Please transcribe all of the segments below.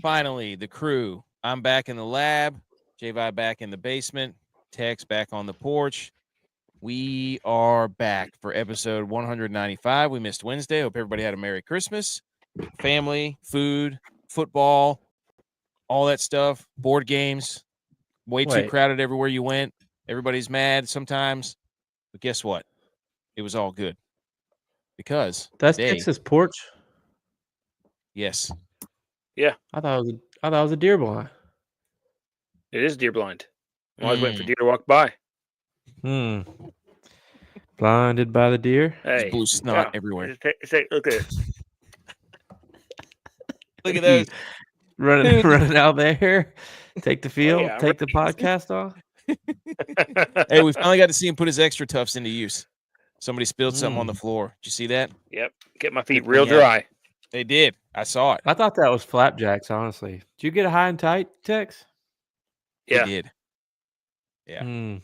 Finally, the crew. I'm back in the lab. J-Vi back in the basement. Tex back on the porch. We are back for episode 195. We missed Wednesday. Hope everybody had a Merry Christmas. Family, food, football, all that stuff. Board games. Way too crowded everywhere you went. Everybody's mad sometimes. But guess what? It was all good. Because that's today, Texas porch. Yes. Yeah. I thought it was a deer blind. It is deer blind. I'm always waiting for deer to walk by. Blinded by the deer. Hey, blue snot everywhere. Look at it. Look at those. running out there. Take the field. Take the podcast off. Hey, we finally got to see him put his extra tufts into use. Somebody spilled something on the floor. Did you see that? Yep. Get my feet real dry. They did. I saw it. I thought that was flapjacks, honestly. Did you get a high and tight, Tex? Yeah. He did. Yeah. No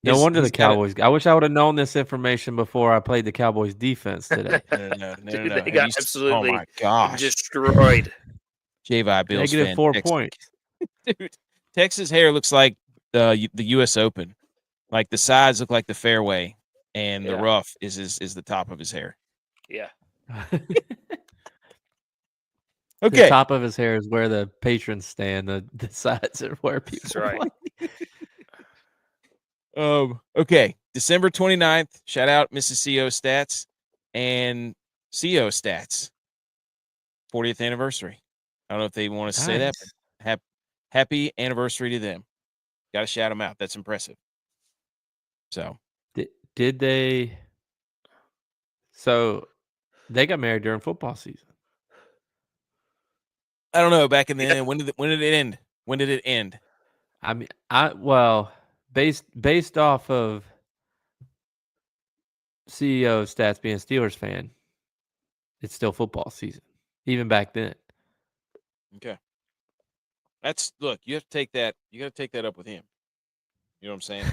wonder the Cowboys. I wish I would have known this information before I played the Cowboys defense today. No. They got absolutely oh my gosh. destroyed. J-Vi Bills Negative 4 points. Dude, Texas hair looks like the U.S. Open. Like the sides look like the fairway, and the rough is the top of his hair. Yeah. Okay. The top of his hair is where the patrons stand. The sides are where people That's right. Okay. December 29th. Shout out Mrs. CO Stats and CO Stats. 40th anniversary. I don't know if they want to say that, but happy anniversary to them. Got to shout them out. That's impressive. So, did they? So, they got married during football season. I don't know. Back in the end, when did it end? When did it end? I mean, based off of CEO Stats being a Steelers fan, it's still football season, even back then. Okay. Look, you have to take that. You got to take that up with him. You know what I'm saying?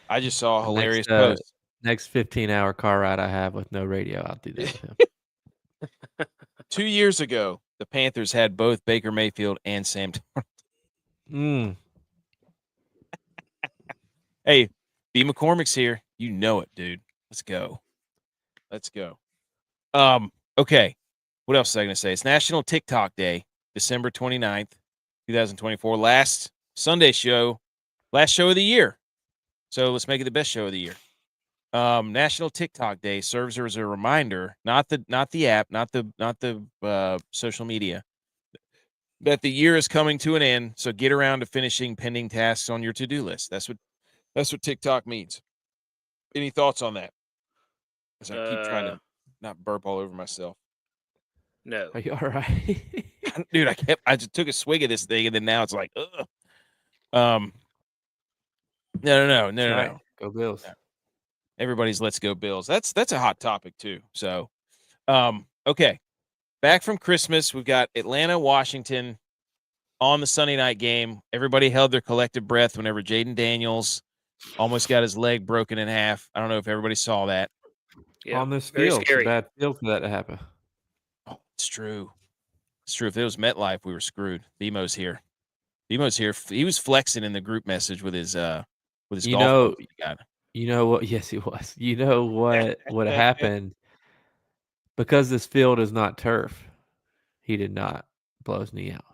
I just saw a hilarious post. Next 15-hour car ride I have with no radio, I'll do that with him. 2 years ago, the Panthers had both Baker Mayfield and Sam Darnold. Hey, B. McCormick's here. You know it, dude. Let's go. Okay. What else was I going to say? It's National TikTok Day, December 29th, 2024. Last Sunday show, last show of the year. So let's make it the best show of the year. National TikTok Day serves as a reminder, not the app, not the social media, that the year is coming to an end. So get around to finishing pending tasks on your to-do list. That's what TikTok means. Any thoughts on that? Because I keep trying to not burp all over myself. No. Are you all right? Dude, I just took a swig of this thing and then now it's like, ugh. No. Go Bills. No. Everybody's let's go Bills. That's a hot topic too. So, okay. Back from Christmas, we've got Atlanta, Washington on the Sunday night game. Everybody held their collective breath whenever Jaden Daniels almost got his leg broken in half. I don't know if everybody saw that. Yeah, on this field. It's a bad field for that to happen. Oh, it's true. It's true. If it was MetLife, we were screwed. BMO's here. He was flexing in the group message with his golf club he got. You know what? Yes, he was. You know what would have happened? Because this field is not turf, he did not blow his knee out.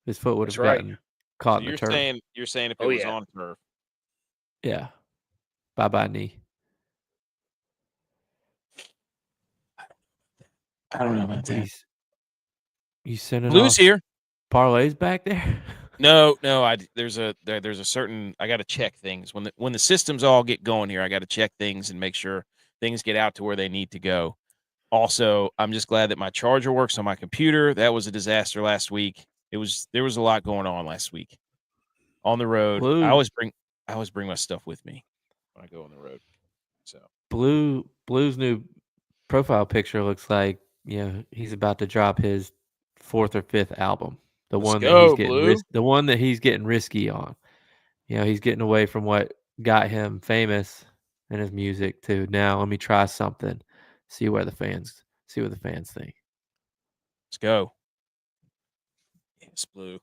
His foot would have gotten caught in the turf. You're saying if it was on turf. Yeah. Bye-bye knee. I don't know about that. You sending Blue's here. Parlays back there? No. There's a certain. I got to check things when the systems all get going here. I got to check things and make sure things get out to where they need to go. Also, I'm just glad that my charger works on my computer. That was a disaster last week. There was a lot going on last week on the road. Blue. I always bring my stuff with me when I go on the road. So Blue's new profile picture looks like he's about to drop his 4th or 5th album. The one that he's getting risky on. He's getting away from what got him famous in his music to now let me try something. See what the fans think. Let's go. Yes, Blue.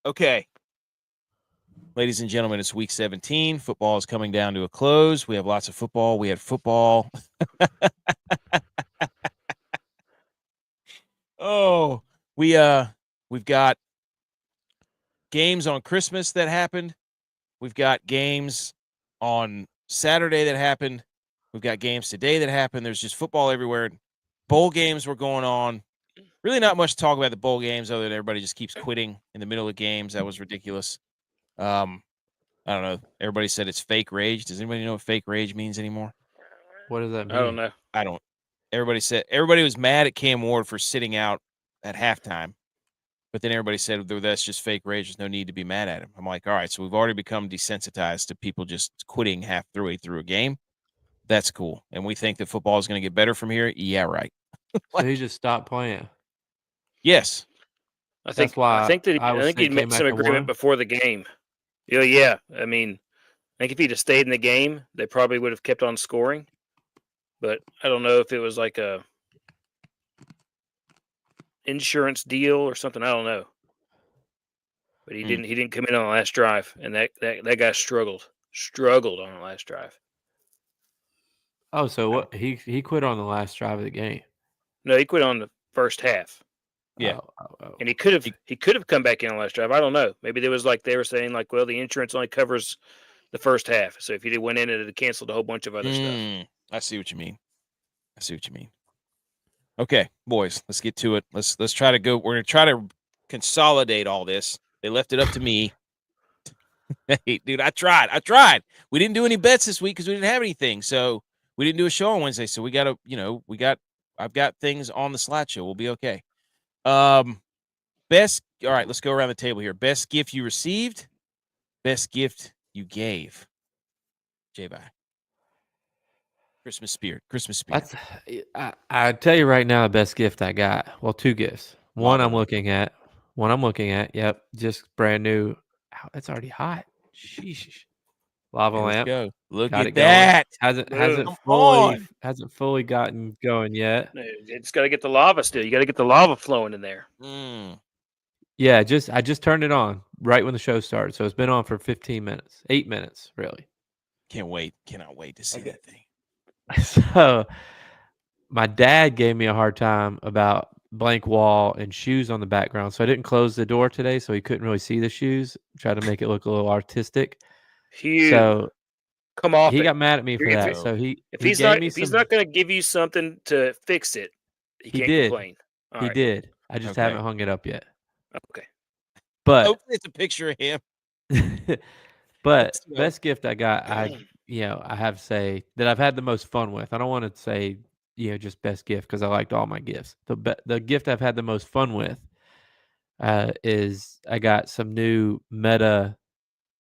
Okay. Ladies and gentlemen, it's week 17. Football is coming down to a close. We have lots of football. We had football. Oh, we've got games on Christmas that happened. We've got games on Saturday that happened. We've got games today that happened. There's just football everywhere. Bowl games were going on. Really not much to talk about the bowl games other than everybody just keeps quitting in the middle of games. That was ridiculous. I don't know. Everybody said it's fake rage. Does anybody know what fake rage means anymore? What does that mean? I don't know. I don't. Everybody was mad at Cam Ward for sitting out at halftime. But then everybody said that's just fake rage. There's no need to be mad at him. I'm like, all right, so we've already become desensitized to people just quitting halfway through a game. That's cool. And we think that football is going to get better from here. Yeah, right. So he just stopped playing. Yes. I think he'd made some agreement before the game. Yeah. I mean, I think if he'd have stayed in the game, they probably would have kept on scoring. But I don't know if it was like a insurance deal or something. I don't know. But he didn't come in on the last drive, and that guy struggled on the last drive. Oh, so what? He quit on the last drive of the game. No, he quit on the first half. Yeah, and he could have come back in on the last drive. I don't know. Maybe there was they were saying well, the insurance only covers the first half. So if he went in, it had canceled a whole bunch of other stuff. I see what you mean. Okay, boys, let's get to it. Let's try to go. We're gonna try to consolidate all this. They left it up to me. Hey, dude, I tried. We didn't do any bets this week because we didn't have anything. So we didn't do a show on Wednesday. So I've got things on the slideshow. We'll be okay. All right, let's go around the table here. Best gift you received, best gift you gave. J-Bye. Christmas spirit. I tell you right now, the best gift I got. Well, two gifts. One I'm looking at. Yep, just brand new. Ow, it's already hot. Sheesh. Lava lamp. Go. Look got at that. Hasn't fully gotten going yet. It's got to get the lava still. You got to get the lava flowing in there. Yeah, I just turned it on right when the show started, so it's been on for 8 minutes, really. Cannot wait to see that thing. So my dad gave me a hard time about blank wall and shoes on the background, so I didn't close the door today, so he couldn't really see the shoes. Tried to make it look a little artistic. Huge. So come off. He got mad at me for that. So if he's not going to give you something to fix it, he can't complain. He did. I just haven't hung it up yet. Okay. But hopefully it's a picture of him. But best gift I got, I have to say that I've had the most fun with. I don't want to say just best gift because I liked all my gifts. The gift I've had the most fun with is I got some new Meta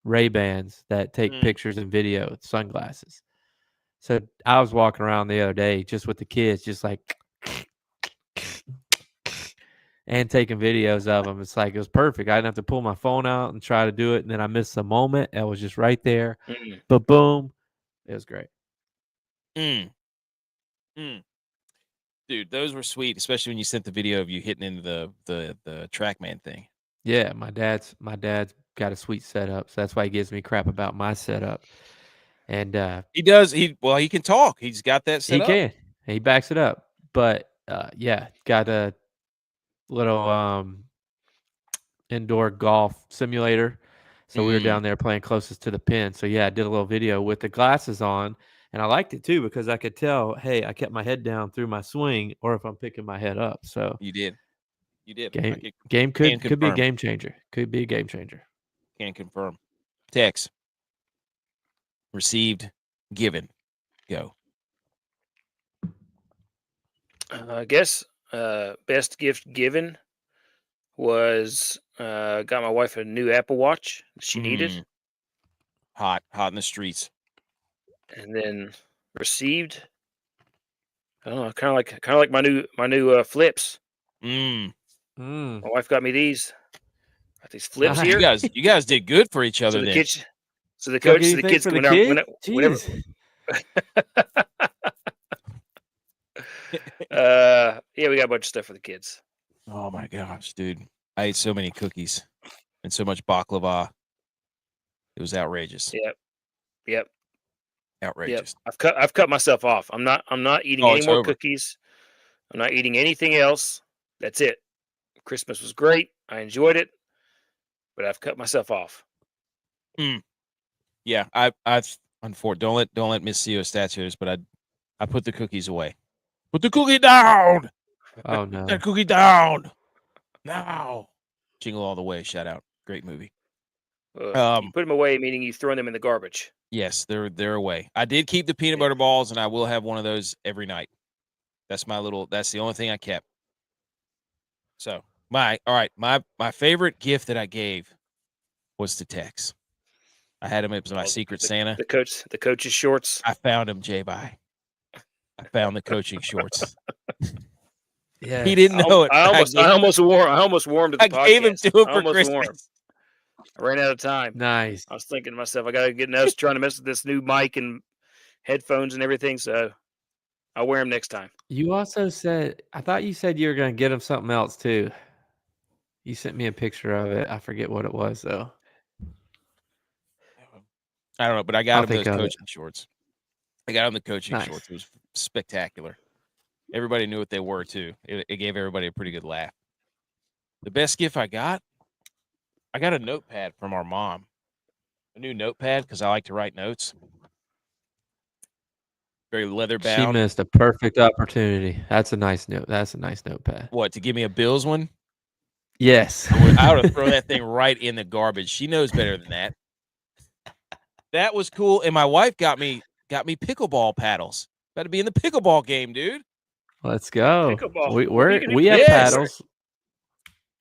Ray-Bans that take pictures and video with sunglasses. So I was walking around the other day just with the kids, just like and taking videos of them. It's like it was perfect. I didn't have to pull my phone out and try to do it, and then I missed the moment. It was just right there. But boom, it was great. Dude, those were sweet, especially when you sent the video of you hitting into the TrackMan thing. Yeah, my dad's got a sweet setup, so that's why he gives me crap about my setup. And he does. He can talk. He's got that set up. He can. He backs it up. But got a little indoor golf simulator. So we were down there playing closest to the pin. So I did a little video with the glasses on, and I liked it too because I could tell, hey, I kept my head down through my swing, or if I'm picking my head up. So you did. Game could be a game changer. Could be a game changer. Can confirm. Text. Received. Given. Go. I guess best gift given was got my wife a new Apple Watch she needed. Hot in the streets. And then received, I don't know, kind of like my new flips. My wife got me these. Got these flips here. You guys did good for each other. So the kids went out whenever. We got a bunch of stuff for the kids. Oh my gosh, dude! I ate so many cookies and so much baklava. It was outrageous. Yep. Outrageous. I've cut myself off. I'm not eating any more cookies. I'm not eating anything else. That's it. Christmas was great. I enjoyed it, but I've cut myself off. Yeah, I've unfortunately don't let Miss CEO statues, but I put the cookies away. Put the cookie down. Oh no, put that cookie down now. Jingle All the Way. Shout out. Great movie. You put them away, meaning you throw them in the garbage. Yes, they're away. I did keep the peanut butter balls, and I will have one of those every night. That's the only thing I kept. So my favorite gift that I gave was to Tex. I had him. It was my secret Santa. The coach's shorts. I found him, J-Bye. I found the coaching shorts. Yeah, he didn't know it. I almost wore them to the podcast. I gave him to him for Christmas. I ran out of time. Nice. I was thinking to myself, I got to get enough trying to mess with this new mic and headphones and everything. So I'll wear them next time. You also said, I thought you said you were going to get him something else too. You sent me a picture of it. I forget what it was though. I don't know, but I got him those coaching shorts. I got him the coaching shorts. It was spectacular. Everybody knew what they were too. It gave everybody a pretty good laugh. The best gift I got a notepad from our mom. A new notepad because I like to write notes. Very leather bound. She missed a perfect opportunity. That's a nice note. That's a nice notepad. What, to give me a Bills one? Yes. I would have thrown that thing right in the garbage. She knows better than that. That was cool. And my wife got me pickleball paddles. Got to be in the pickleball game, dude. Let's go. Pickleball. We have paddles.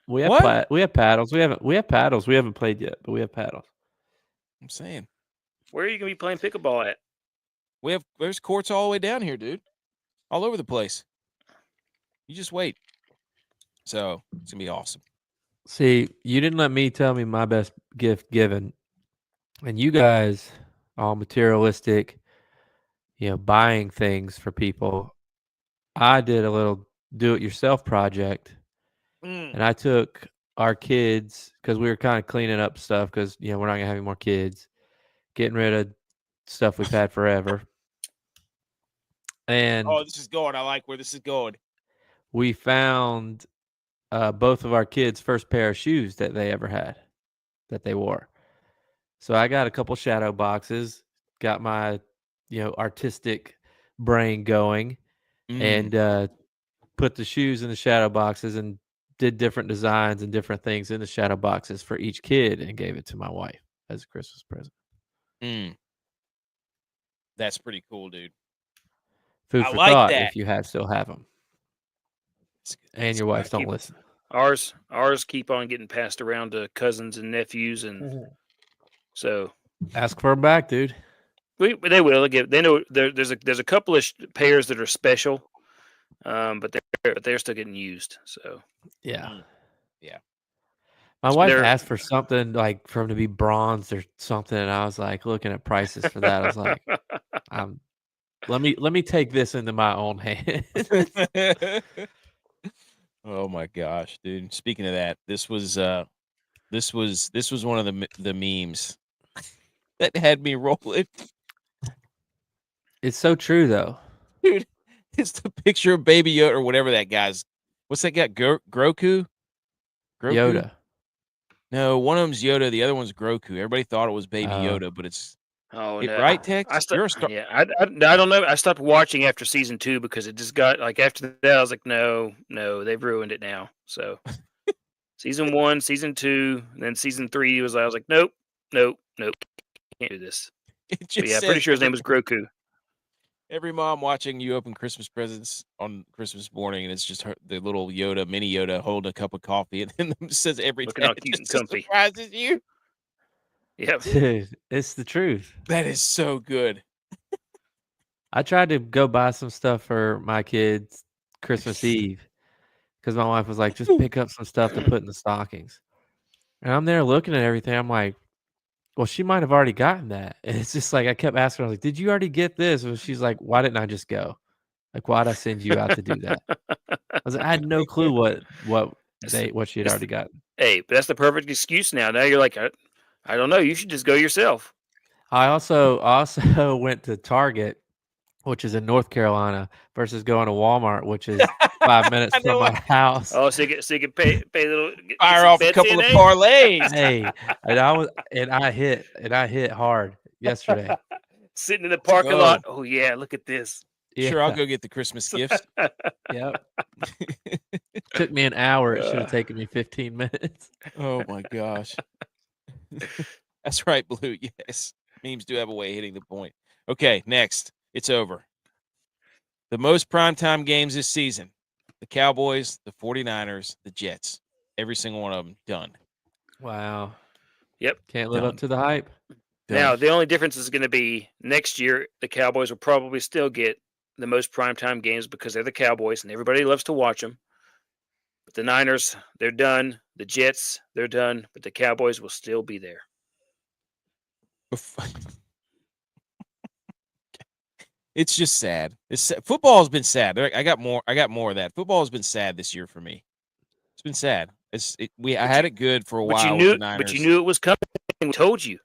We have paddles. We have paddles. We haven't played yet, but we have paddles. I'm saying. Where are you gonna be playing pickleball at? There's courts all the way down here, dude. All over the place. You just wait. So it's gonna be awesome. See, you didn't let me tell me my best gift given. And you guys all materialistic, buying things for people. I did a little do-it-yourself project. And I took our kids, because we were kind of cleaning up stuff because, we're not going to have any more kids, getting rid of stuff we've had forever. And this is going. I like where this is going. We found both of our kids' first pair of shoes that they ever had, that they wore. So I got a couple shadow boxes, got my, artistic brain going, and put the shoes in the shadow boxes and did different designs and different things in the shadow boxes for each kid and gave it to my wife as a Christmas present. That's pretty cool, dude. Food for thought if you still have them. And your wives don't listen. Ours keep on getting passed around to cousins and nephews, and so ask for them back, dude. They will. They know there's a couple of pairs that are special, but they're still getting used. So yeah. My wife asked for something like for them to be bronzed or something, and I was like looking at prices for that. I was like, let me take this into my own hands. Oh my gosh, dude! Speaking of that, this was one of the memes that had me rolling. It's so true, though, dude. It's the picture of Baby Yoda or whatever that guy's. What's that guy? Groku? Yoda. No, one of them's Yoda. The other one's Groku. Everybody thought it was Baby Yoda, but it's no. Right, Tex? I don't know. I stopped watching after season 2 because it just got after that. I was like, no, they've ruined it now. So season 1, season 2, and then season 3 I was like, nope, can't do this. But pretty sure his name was Groku. Every mom watching you open Christmas presents on Christmas morning, and it's just the little Yoda, mini Yoda, holding a cup of coffee, and then it says every looking all cute and comfy. Surprises you. Yeah, dude, it's the truth. That is so good. I tried to go buy some stuff for my kids Christmas Eve because my wife was like, just pick up some stuff to put in the stockings. And I'm there looking at everything. I'm like, well, she might have already gotten that. And it's just like, I kept asking her, I was like, did you already get this? And she's like, why didn't I just go? Like, why'd I send you out to do that? I had no clue what she had already gotten. Hey, but that's the perfect excuse now. Now you're like, I don't know. You should just go yourself. I also went to Target, which is in North Carolina, versus going to Walmart, which is 5 minutes from my house. Oh, so you can pay a little, fire off a couple of parlays. Hey, and I hit hard yesterday. Sitting in the parking lot. Oh yeah, look at this. Yeah. Sure, I'll go get the Christmas gifts. Yep. Took me an hour. It should have taken me 15 minutes. Oh my gosh. That's right, Blue. Yes. Memes do have a way of hitting the point. Okay, next. It's over. The most primetime games this season. The Cowboys, the 49ers, the Jets. Every single one of them done. Wow. Yep. Can't live up to the hype. Done. Now, the only difference is going to be next year, the Cowboys will probably still get the most primetime games because they're the Cowboys and everybody loves to watch them. But the Niners, they're done. The Jets, they're done. But the Cowboys will still be there. It's just sad. Football has been sad. I got more of that. Football has been sad this year for me. It's been sad. I had it good for a while. But you knew it was coming. We told you.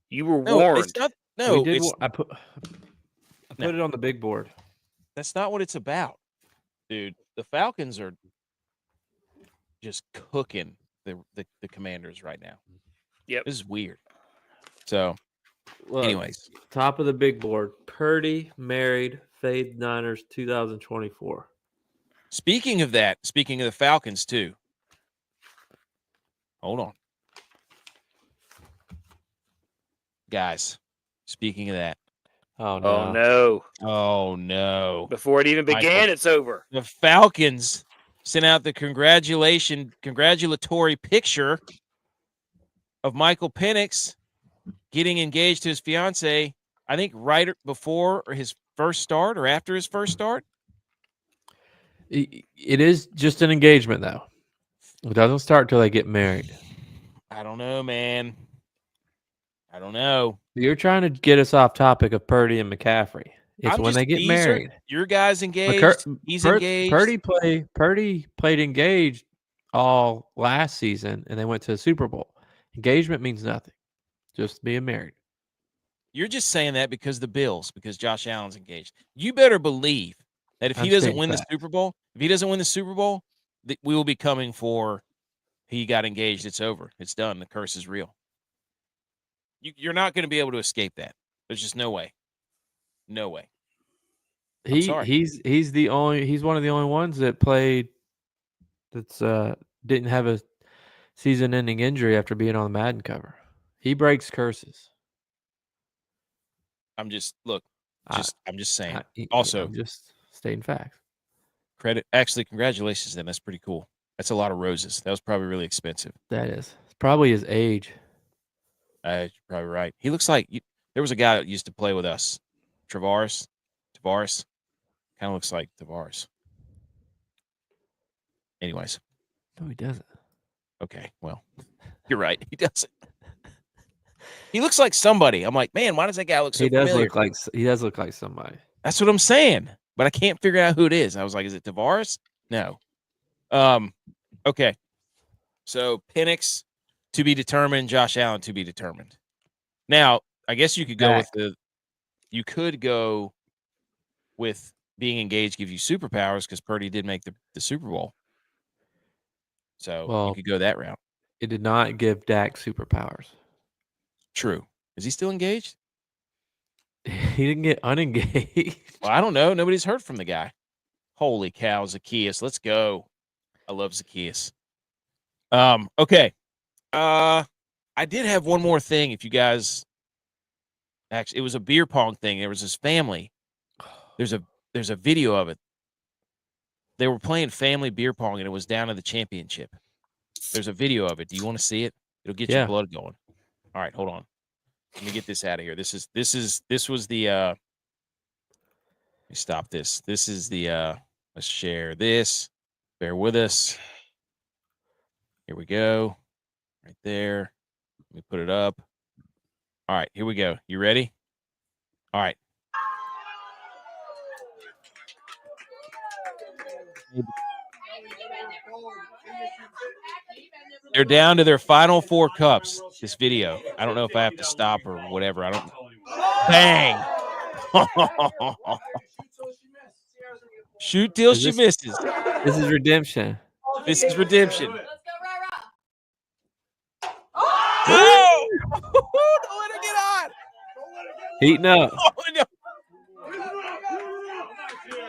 You were warned. It's not. No, I put it on the big board. That's not what it's about, dude. The Falcons are just cooking the Commanders right now. Yep, this is weird. So, anyways, top of the big board: Purdy married, fade Niners 2024. Speaking of that, speaking of the Falcons too. Hold on. Guys, speaking of that. Oh, no. Oh, no. Oh, no. Before it even began, it's over. The Falcons sent out the congratulatory picture of Michael Penix getting engaged to his fiance, I think right before his first start or after his first start. It is just an engagement, though. It doesn't start till they get married. I don't know, man. I don't know. You're trying to get us off topic of Purdy and McCaffrey. It's when they get married. Your guy's engaged. He's engaged. Purdy played engaged all last season, and they went to the Super Bowl. Engagement means nothing. Just being married. You're just saying that because Josh Allen's engaged. You better believe that if he doesn't win the Super Bowl, we will be coming for he got engaged. It's over. It's done. The curse is real. You're not going to be able to escape that. There's just no way. No way. He's one of the only ones that played didn't have a season-ending injury after being on the Madden cover. He breaks curses. I'm just saying. I'm just stating facts. Congratulations then. That's pretty cool. That's a lot of roses. That was probably really expensive. That is. It's probably his age. You're probably right. He looks like there was a guy that used to play with us, Tavares, kind of looks like Tavares. Anyways, no, he doesn't. Okay, well, you're right. He doesn't. He looks like somebody. I'm like, man, why does that guy look so familiar? He does look like somebody. That's what I'm saying, but I can't figure out who it is. I was like, is it Tavares? No. Okay. So Penix to be determined, Josh Allen to be determined. Now, I guess you could go with being engaged give you superpowers because Purdy did make the Super Bowl. So you could go that route. It did not give Dak superpowers. True. Is he still engaged? He didn't get unengaged. Well, I don't know. Nobody's heard from the guy. Holy cow, Zacchaeus. Let's go. I love Zacchaeus. Okay. I did have one more thing. If you guys actually, it was a beer pong thing. There was this family. There's a video of it. They were playing family beer pong, and it was down to the championship. There's a video of it. Do you want to see it? It'll get your blood going. All right, hold on. Let me get this out of here. This was the let me stop this. This is the let's share this. Bear with us. Here we go. Right there. Let me put it up. All right, here we go. You ready? All right. They're down to their final 4 cups. This video. I don't know if I have to stop or whatever. I don't know. Bang! Shoot till she misses. This is redemption. This is redemption. Oh! Don't let her get on. Heating up. Oh, no.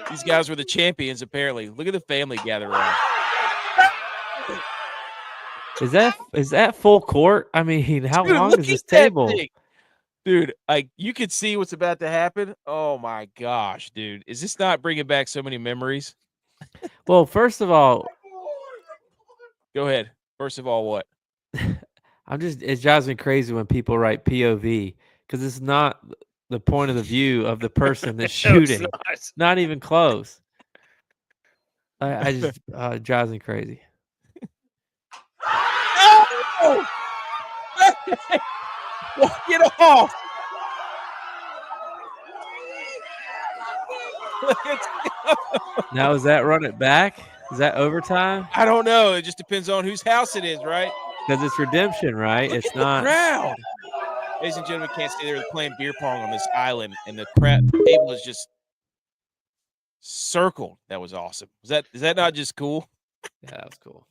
These guys were the champions, apparently. Look at the family gather around. Is that full court? I mean, how long is this table? Dude, you could see what's about to happen. Oh my gosh, dude. Is this not bringing back so many memories? Well, first of all, go ahead. First of all, what? It drives me crazy when people write POV because it's not the point of the view of the person that's shooting. Not even close. I just it drives me crazy. Oh! Get off! Now, is that run it back? Is that overtime? I don't know. It just depends on whose house it is, right? Because it's redemption, right? Look it's at not. The crowd. Ladies and gentlemen, can't stay there playing beer pong on this island, and the table is just circled. That was awesome. Is that not just cool? Yeah, that was cool.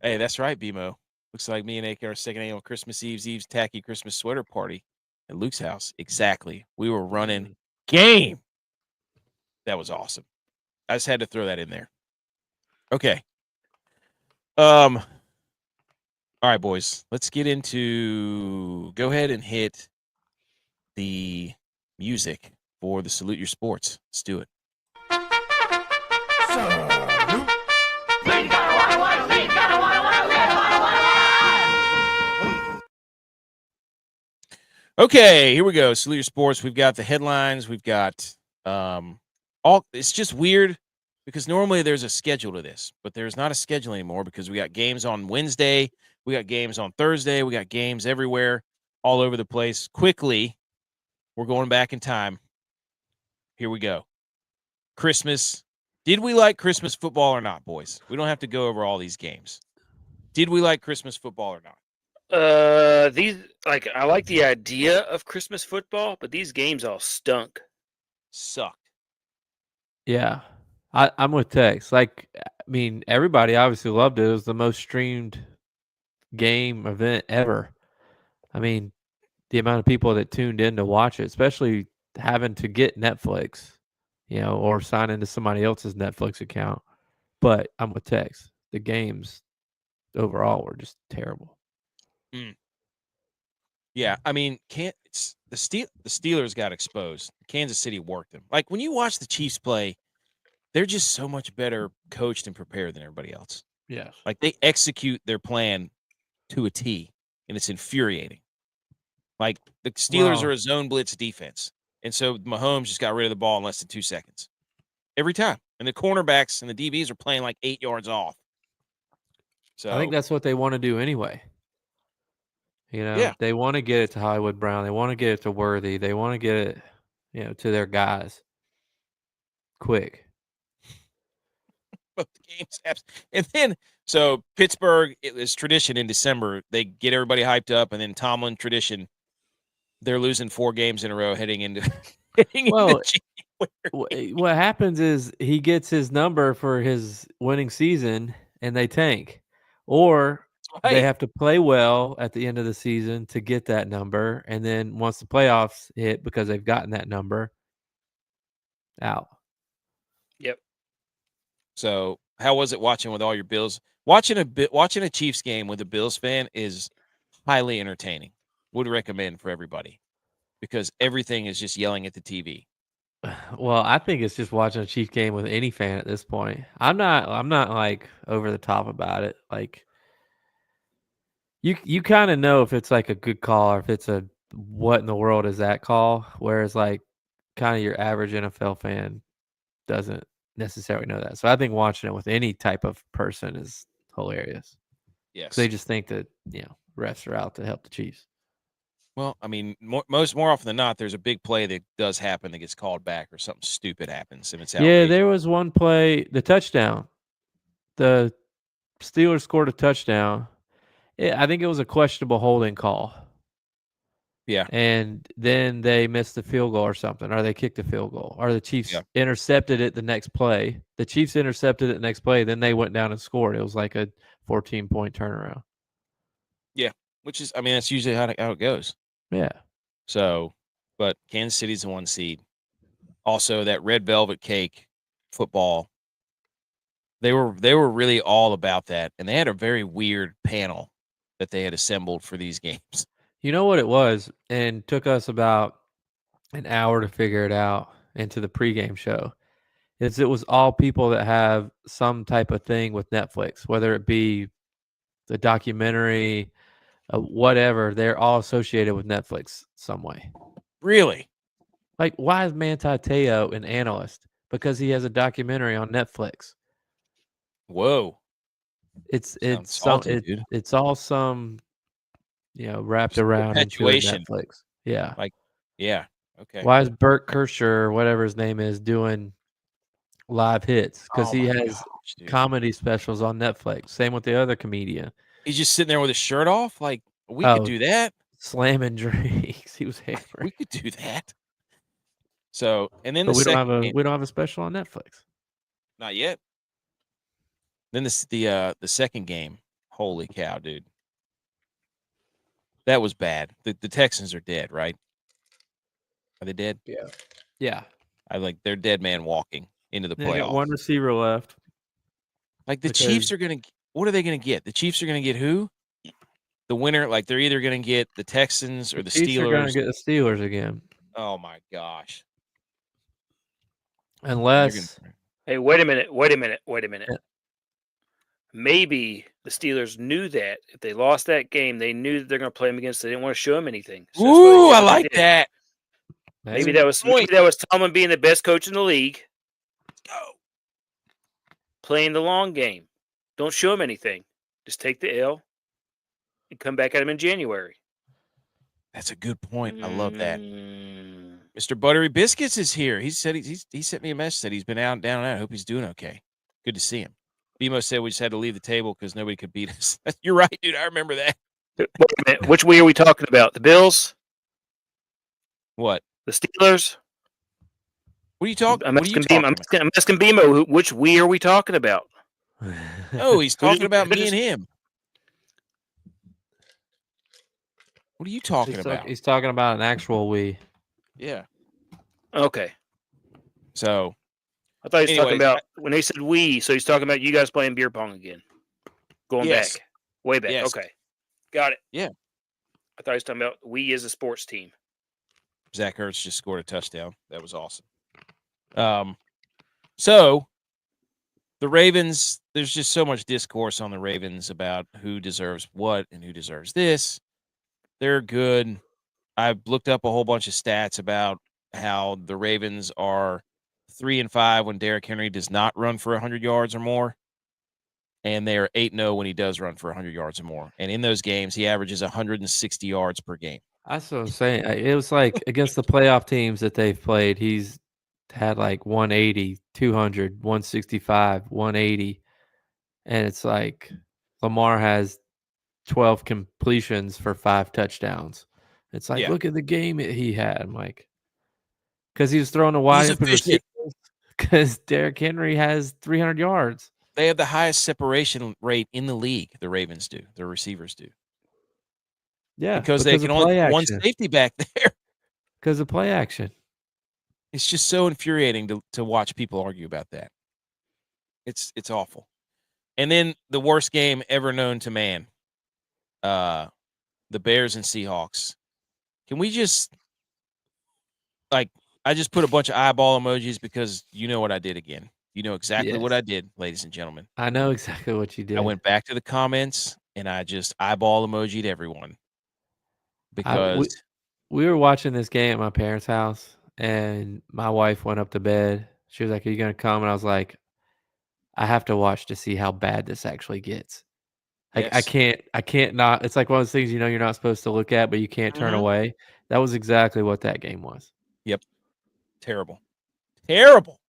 Hey, that's right, BMO. Looks like me and AK, our second annual Christmas Eve's tacky Christmas sweater party at Luke's house. Exactly. We were running game. That was awesome. I just had to throw that in there. Okay. All right, boys. Let's get into. Go ahead and hit the music for the Salute Your Sports. Let's do it. Okay, here we go. Salute Your Sports. We've got the headlines. We've got it's just weird because normally there's a schedule to this, but there's not a schedule anymore because we got games on Wednesday, we got games on Thursday, we got games everywhere, all over the place. Quickly, we're going back in time. Here we go. Christmas. Did we like Christmas football or not, boys? We don't have to go over all these games. Did we like Christmas football or not? I like the idea of Christmas football, but these games all stunk. Sucked. Yeah. I'm with Tex. Everybody obviously loved it. It was the most streamed game event ever. I mean, the amount of people that tuned in to watch it, especially having to get Netflix, or sign into somebody else's Netflix account. But I'm with Tex. The games overall were just terrible. Yeah, I mean, the Steelers got exposed. Kansas City worked them. Like when you watch the Chiefs play, they're just so much better coached and prepared than everybody else. Yes. Like they execute their plan to a T, and it's infuriating. Like the Steelers are a zone blitz defense. And so Mahomes just got rid of the ball in less than 2 seconds. Every time. And the cornerbacks and the DBs are playing like 8 yards off. So I think that's what they want to do anyway. They want to get it to Hollywood Brown. They want to get it to Worthy. They want to get it, to their guys quick. Both games. And then, so Pittsburgh, it was tradition in December. They get everybody hyped up, and then Tomlin tradition. They're losing 4 games in a row heading into January. What happens is he gets his number for his winning season, and they tank. Or they have to play well at the end of the season to get that number. And then once the playoffs hit, because they've gotten that number, out. Yep. So how was it watching with all your Bills? Watching a Chiefs game with a Bills fan is highly entertaining. Would recommend for everybody because everything is just yelling at the TV. Well, I think it's just watching a Chiefs game with any fan at this point. I'm not like over the top about it. Like you kind of know if it's like a good call or if it's a what in the world is that call, whereas like kind of your average NFL fan doesn't necessarily know that. So I think watching it with any type of person is hilarious. Yes. They just think that, refs are out to help the Chiefs. Well, I mean, more often than not, there's a big play that does happen that gets called back, or something stupid happens, and it's outrageous. Yeah, there was one play, the touchdown. The Steelers scored a touchdown. I think it was a questionable holding call. Yeah. And then they missed the field goal or something, or they kicked a field goal, or the Chiefs intercepted it the next play. The Chiefs intercepted it the next play. Then they went down and scored. It was like a 14-point turnaround. Yeah, which is, I mean, that's usually how it goes. Yeah. So, but Kansas City's the 1 seed. Also, that red velvet cake football. They were really all about that, and they had a very weird panel that they had assembled for these games. You know what it was, and took us about an hour to figure it out into the pregame show. It was all people that have some type of thing with Netflix, whether it be the documentary, whatever. They're all associated with Netflix some way. Really? Like, why is Manti Te'o an analyst? Because he has a documentary on Netflix. Whoa. It's all some, wrapped around into Netflix. Yeah. Like, yeah. Okay. Why is Bert Kreischer, whatever his name is, doing live hits? Because he has comedy specials on Netflix. Same with the other comedian. He's just sitting there with his shirt off. Like, we could do that. Slamming drinks. He was hammering. We could do that. So, and then we don't have a special on Netflix. Not yet. Then the second game. Holy cow, dude. That was bad. The Texans are dead, right? Are they dead? Yeah. Yeah. They're dead man walking into the playoffs. Got one receiver left. Like the Chiefs are going to, what are they going to get? The Chiefs are going to get who? The winner, like they're either going to get the Texans or the Steelers. Chiefs are going to get the Steelers again. Oh my gosh. Unless. Hey, wait a minute. Yeah. Maybe the Steelers knew that if they lost that game, they knew that they're going to play them against. They didn't want to show them anything. So ooh, I like that. Maybe that was Tomlin being the best coach in the league. Go. Playing the long game. Don't show them anything. Just take the L and come back at him in January. That's a good point. I love that. Mr. Buttery Biscuits is here. He said he sent me a message that he's been down and out. I hope he's doing okay. Good to see him. BMO said we just had to leave the table because nobody could beat us. You're right, dude. I remember that. Wait a minute. Which we are we talking about? The Bills? What? The Steelers? What are you talking? I'm asking BMO. Which we are we talking about? Oh, he's talking about me and him. What are you talking about? He's talking about an actual we. Yeah. Okay. So. I thought he was talking about when he said we, so he's talking about you guys playing beer pong again. Going back. Way back. Yes. Okay. Got it. Yeah. I thought he was talking about we as a sports team. Zach Ertz just scored a touchdown. That was awesome. So the Ravens, there's just so much discourse on the Ravens about who deserves what and who deserves this. They're good. I've looked up a whole bunch of stats about how the Ravens are 3-5 when Derrick Henry does not run for 100 yards or more, and they are 8-0 when he does run for 100 yards or more. And in those games, he averages 160 yards per game. That's what I'm saying. It was like against the playoff teams that they've played, he's had like 180, 200, 165, 180, and it's like Lamar has 12 completions for 5 touchdowns. It's like, look at the game he had. I'm like, because he was throwing a wide open receiver. Because Derrick Henry has 300 yards. They have the highest separation rate in the league. The Ravens do. Their receivers do. Yeah, because they can only put one safety back there. Because of play action. It's just so infuriating to watch people argue about that. It's awful. And then the worst game ever known to man. The Bears and Seahawks. Can we just I just put a bunch of eyeball emojis because you know what I did again. You know exactly what I did, ladies and gentlemen. I know exactly what you did. I went back to the comments and I just eyeball emojied everyone. Because we were watching this game at my parents' house and my wife went up to bed. She was like, "Are you going to come?" And I was like, "I have to watch to see how bad this actually gets." Like I can't not. It's like one of those things you're not supposed to look at, but you can't turn away. That was exactly what that game was. Yep. Terrible. Terrible.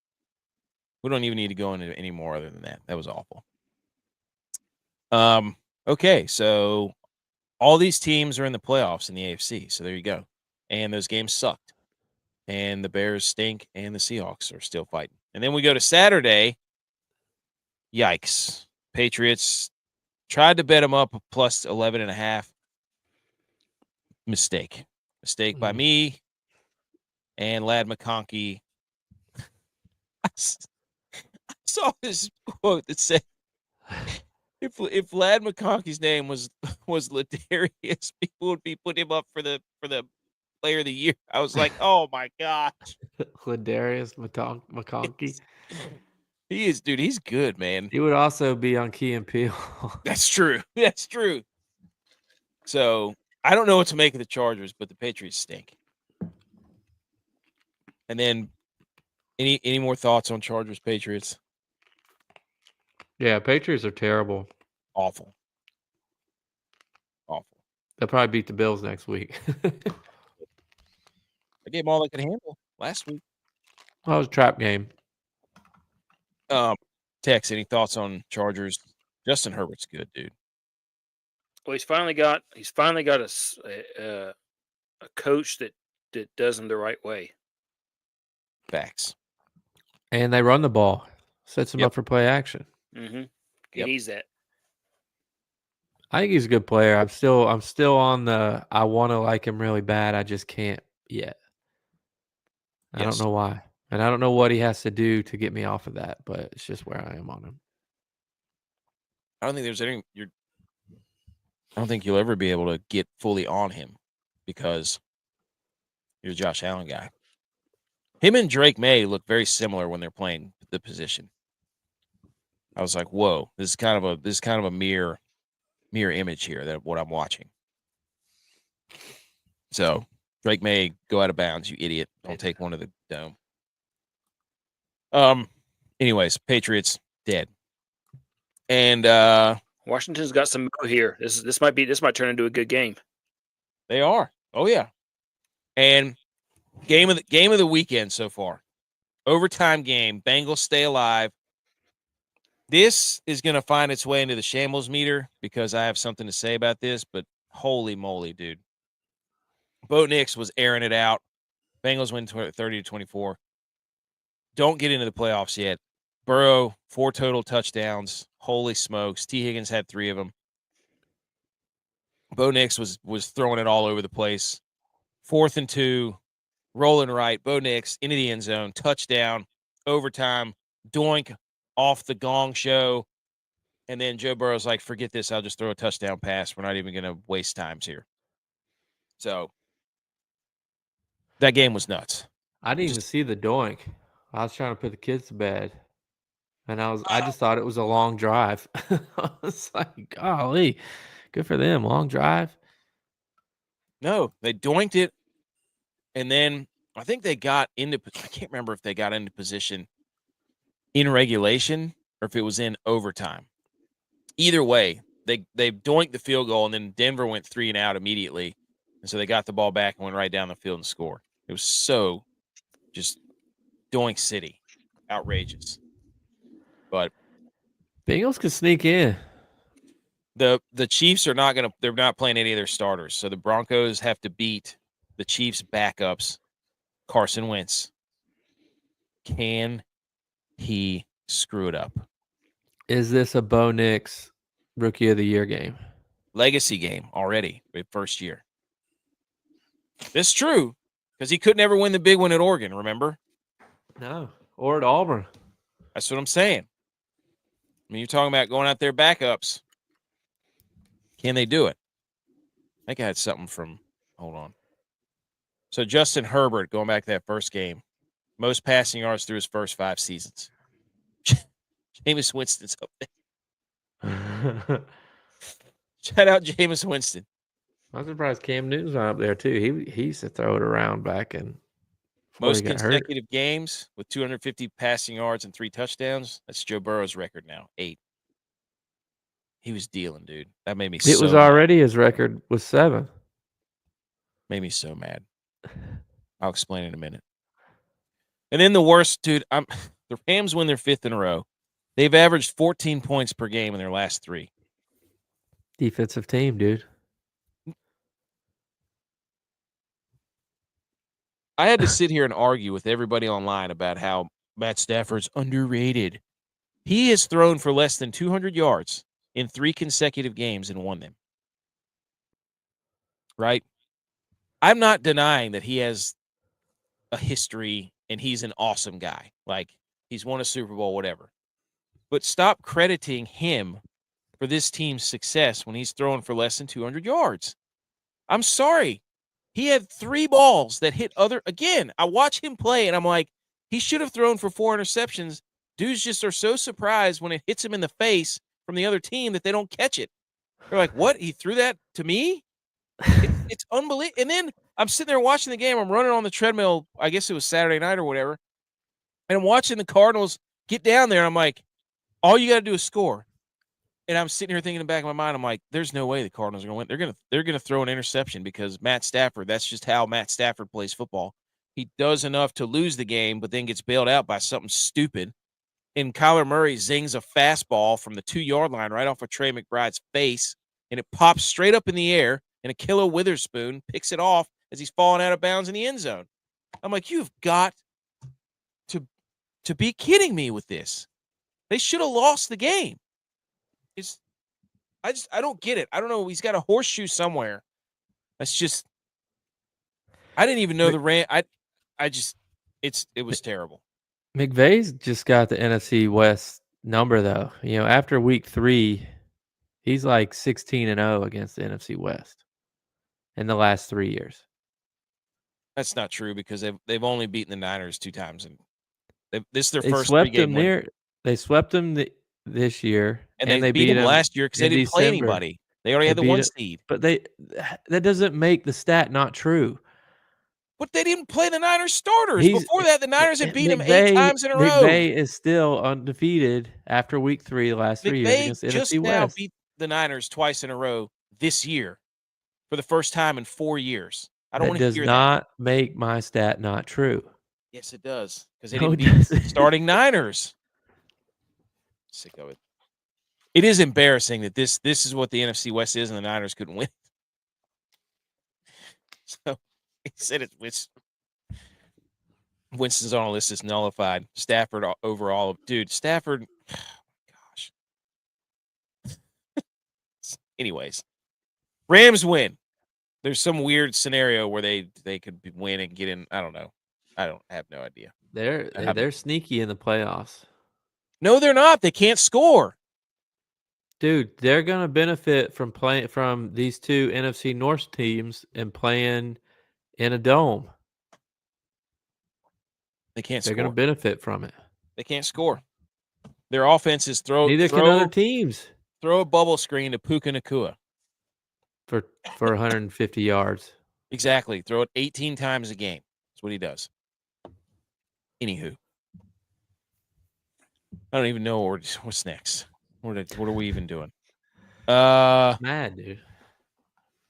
We don't even need to go into any more other than that. That was awful. Okay, so all these teams are in the playoffs in the AFC. So there you go. And those games sucked. And the Bears stink, and the Seahawks are still fighting. And then we go to Saturday. Yikes. Patriots tried to bet them up plus 11.5. Mistake by me and Ladd McConkey. I saw this quote that said, if Ladd McConkey's name was Ladarius, people would be putting him up for the player of the year. I was like, oh my gosh. Ladarius McConkey. He is, dude. He's good, man. He would also be on Key and Peele. That's true. That's true. So I don't know what to make of the Chargers, but the Patriots stink. And then any more thoughts on Chargers Patriots? Yeah, Patriots are terrible. Awful. They'll probably beat the Bills next week. I gave them all they could handle last week. That was a trap game. Tex, any thoughts on Chargers? Justin Herbert's good, dude. Well, he's finally got a coach that does him the right way. Facts. And they run the ball, sets him up for play action. Mm-hmm. He needs that. I think he's a good player. I'm still on the I want to like him really bad. I just can't yet. I don't know why. And I don't know what he has to do to get me off of that, but it's just where I am on him. I don't think there's any. I don't think you'll ever be able to get fully on him because you're a Josh Allen guy. Him and Drake May look very similar when they're playing the position. I was like, whoa, this is kind of a mirror image here that what I'm watching. So Drake May, go out of bounds, you idiot. Don't take one to the dome. Anyways, Patriots dead. And Washington's got some mo here. This might turn into a good game. They are. Oh yeah. And game of the weekend so far. Overtime game. Bengals stay alive. This is going to find its way into the shambles-o-meter because I have something to say about this, but holy moly, dude. Bo Nix was airing it out. Bengals win 30-24. Don't get into the playoffs yet. Burrow, 4 total touchdowns. Holy smokes. T. Higgins had 3 of them. Bo Nix was throwing it all over the place. 4th and 2. Rolling right. Bo Nix into the end zone. Touchdown. Overtime. Doink off the gong show. And then Joe Burrow's like, forget this. I'll just throw a touchdown pass. We're not even going to waste times here. So that game was nuts. I didn't even see the doink. I was trying to put the kids to bed. And I just thought it was a long drive. I was like, golly, good for them. Long drive. No, they doinked it. And then I think they got into, I can't remember if they got into position in regulation or if it was in overtime. Either way, they doinked the field goal, and then Denver went 3 and out immediately. And so they got the ball back and went right down the field and scored. It was so just doink city. Outrageous. But Bengals could sneak in. The Chiefs are not going to – they're not playing any of their starters. So the Broncos have to beat the Chiefs' backups, Carson Wentz. Can he screw it up? Is this a Bo Nix Rookie of the Year game? Legacy game already, first year. This is true because he could never win the big one at Oregon, remember? No, or at Auburn. That's what I'm saying. I mean, you're talking about going out there backups. Can they do it? I think I had something from – hold on. So Justin Herbert, going back to that first game, most passing yards through his first 5 seasons. Jameis Winston's up there. Shout out Jameis Winston. I'm surprised Cam Newton's not up there too. He used to throw it around back in most consecutive games with 250 passing yards and 3 touchdowns. That's Joe Burrow's record now, 8. He was dealing, dude. That made me It was already his record was 7. Made me so mad. I'll explain in a minute. And then the worst, dude, the Rams win their 5th in a row. They've averaged 14 points per game in their last 3. Defensive team, dude. I had to sit here and argue with everybody online about how Matt Stafford's underrated. He has thrown for less than 200 yards in 3 consecutive games and won them. Right? I'm not denying that he has a history and he's an awesome guy. Like, he's won a Super Bowl, whatever. But stop crediting him for this team's success when he's throwing for less than 200 yards. I'm sorry. He had 3 balls that hit again, I watch him play and I'm like, he should have thrown for 4 interceptions. Dudes just are so surprised when it hits him in the face from the other team that they don't catch it. They're like, what? He threw that to me? It's unbelievable. And then I'm sitting there watching the game. I'm running on the treadmill. I guess it was Saturday night or whatever. And I'm watching the Cardinals get down there. And I'm like, all you got to do is score. And I'm sitting here thinking in the back of my mind, I'm like, there's no way the Cardinals are going to win. They're gonna throw an interception because Matt Stafford, that's just how Matt Stafford plays football. He does enough to lose the game, but then gets bailed out by something stupid. And Kyler Murray zings a fastball from the 2-yard line right off of Trey McBride's face, and it pops straight up in the air, and Ahkello Witherspoon picks it off as he's falling out of bounds in the end zone. I'm like, you've got to be kidding me with this. They should have lost the game. I don't get it. I don't know. He's got a horseshoe somewhere. That's just, I didn't even know the Ram. It was terrible. McVay's just got the NFC West number though. You know, after week 3, he's like 16-0 against the NFC West in the last 3 years. That's not true because they've only beaten the Niners 2 times, and this is their first 3-game win. They swept them this year, and they beat them last year because they didn't play anybody. They already had the 1 seed. But that doesn't make the stat not true. But they didn't play the Niners starters. Before that, the Niners had beat them 8 times in a row. McVay is still undefeated after week 3 the last 3 years against the NFC West. McVay just now beat the Niners twice in a row this year for the first time in 4 years. I don't want to hear that. Does not make my stat not true. Yes, it does. Because they didn't beat the starting Niners. Sick of it. It is embarrassing that this is what the NFC West is and the Niners couldn't win. So he said Winston's on a list is nullified. Stafford overall. Dude, Stafford. Oh my gosh. Anyways, Rams win. There's some weird scenario where they could win and get in. I don't know. I have no idea. They're sneaky in the playoffs. No, they're not. They can't score. Dude, they're going to benefit from playing from these 2 NFC North teams and playing in a dome. They can't They're score. going to benefit from it. They can't score. Their offenses Neither can other teams. Throw a bubble screen to Puka Nacua. For 150 yards. Exactly. Throw it 18 times a game. That's what he does. Anywho. I don't even know what's next. What are we even doing? Mad, dude.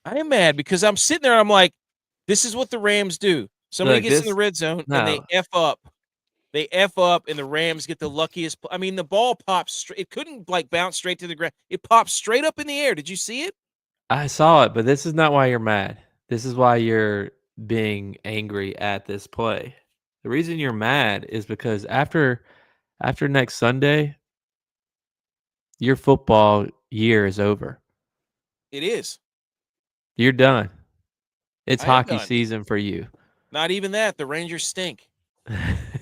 I am mad because I'm sitting there and I'm like, this is what the Rams do. Somebody gets in the red zone and they F up. They F up and the Rams get the luckiest. I mean, the ball pops straight. It couldn't bounce straight to the ground. It popped straight up in the air. Did you see it? I saw it, but this is not why you're mad. This is why you're being angry at this play. The reason you're mad is because after next Sunday, your football year is over. It is. You're done. It's hockey season for you. Not even that. The Rangers stink.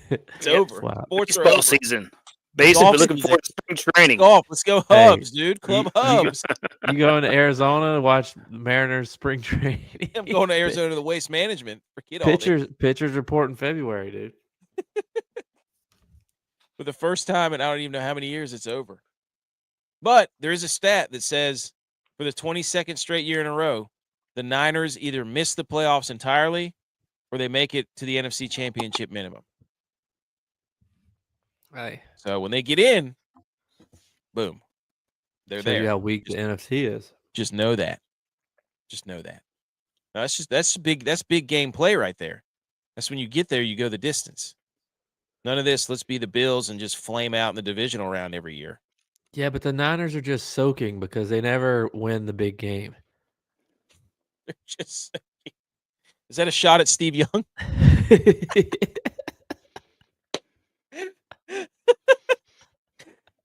It's over. Wow. Baseball season. Basically looking forward to spring training. Golf. Let's go Hubs, dude. Club Hubs. You going to Arizona to watch the Mariners spring training? I'm going to Arizona to the Waste Management. Forget all this. Pitchers report in February, dude. For the first time in I don't even know how many years, it's over. But there is a stat that says for the 22nd straight year in a row, the Niners either miss the playoffs entirely or they make it to the NFC Championship minimum. Right. So when they get in, boom. They're Shows there. you how weak the NFC is. Just know that. No, that's big game play right there. That's when you get there, you go the distance. None of this, let's be the Bills and just flame out in the divisional round every year. Yeah, but the Niners are just soaking because they never win the big game. They're just Is that a shot at Steve Young?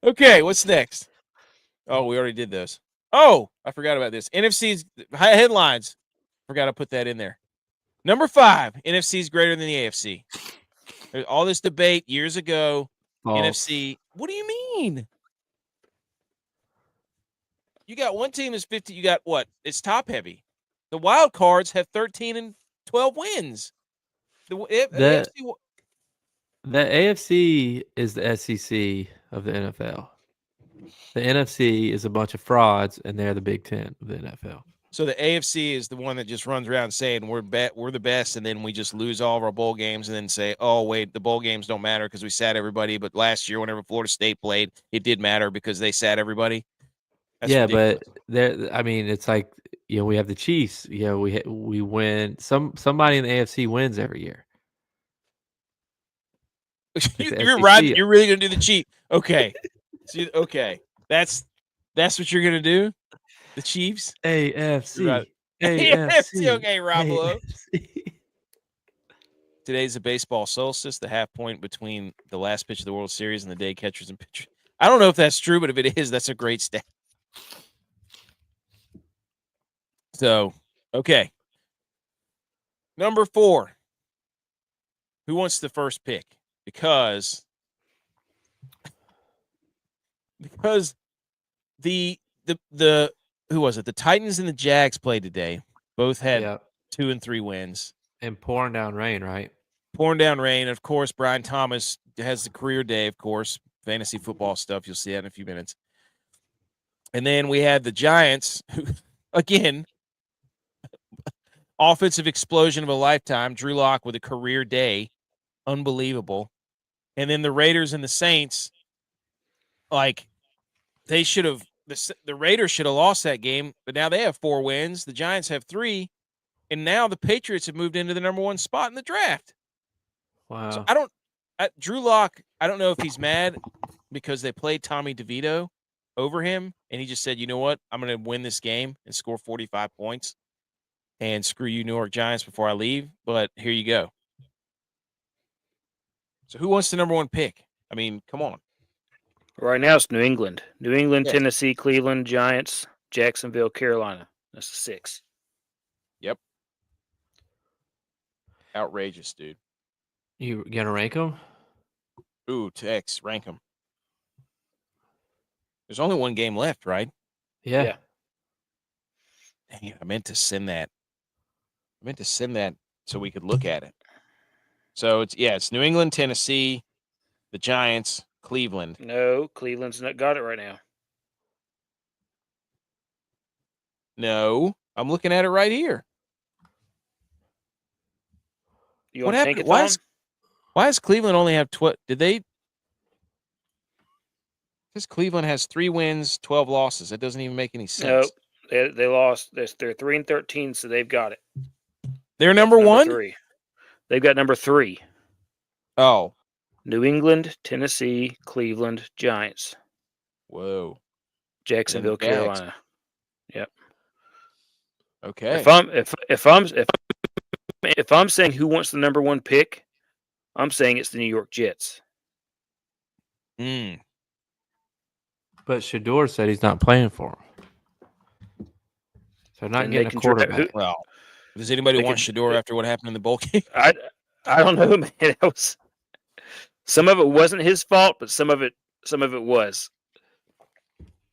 Okay, what's next? Oh, we already did those. Oh, I forgot about this. NFC's headlines. Forgot to put that in there. Number 5, NFC's greater than the AFC. There's all this debate years ago. False. NFC. What do you mean? You got one team that's 50. You got what? It's top heavy. The wild cards have 13 and 12 wins. The AFC is the SEC of the NFL. The NFC is a bunch of frauds, and they're the Big Ten of the NFL. So the AFC is the one that just runs around saying we're the best, and then we just lose all of our bowl games, and then say, oh wait, the bowl games don't matter because we sat everybody. But last year, whenever Florida State played, it did matter because they sat everybody. That's ridiculous. But I mean, it's like we have the Chiefs. We win. Somebody in the AFC wins every year. You're right. You're really gonna do the cheat. Okay. Okay. That's what you're gonna do. The Chiefs. AFC. Right. AFC. Okay, Rob. Today's the baseball solstice, the half point between the last pitch of the World Series and the day catchers and pitchers. I don't know if that's true, but if it is, that's a great stat. So, okay. Number 4. Who wants the first pick? Because the who was it? The Titans and the Jags played today. Both had 2 and 3 wins. And pouring down rain, right? Pouring down rain. Of course, Brian Thomas has the career day, of course. Fantasy football stuff. You'll see that in a few minutes. And then we had the Giants, who, again, offensive explosion of a lifetime. Drew Lock with a career day. Unbelievable. And then the Raiders and the Saints, like, they should have the Raiders should have lost that game, but now they have 4 wins. The Giants have 3, and now the Patriots have moved into the number 1 spot in the draft. Wow. So Drew Lock, I don't know if he's mad because they played Tommy DeVito over him, and he just said, you know what, I'm going to win this game and score 45 points and screw you, New York Giants, before I leave, but here you go. So who wants the number 1 pick? I mean, come on. Right now it's New England. New England, yes. Tennessee, Cleveland, Giants, Jacksonville, Carolina. That's the 6. Yep. Outrageous, dude. You gonna rank them? Ooh, Tex, rank them. There's only 1 game left, right? Yeah. Dang it, I meant to send that so we could look at it. So it's New England, Tennessee, the Giants, Cleveland. No, Cleveland's not got it right now. No, I'm looking at it right here. You want to think it's why does Cleveland only have 12? Because Cleveland has 3 wins, 12 losses. That doesn't even make any sense. Nope. They lost. They're 3-13, so they've got it. They're number 1? 3. They've got number 3. Oh. New England, Tennessee, Cleveland, Giants. Whoa. Jacksonville, Carolina. Yep. Okay. If I'm saying who wants the number 1 pick, I'm saying it's the New York Jets. But Shador said he's not playing for him. So not getting a quarterback. Well, does anybody want Shador after what happened in the bowl game? I don't know, man. Some of it wasn't his fault, but some of it was.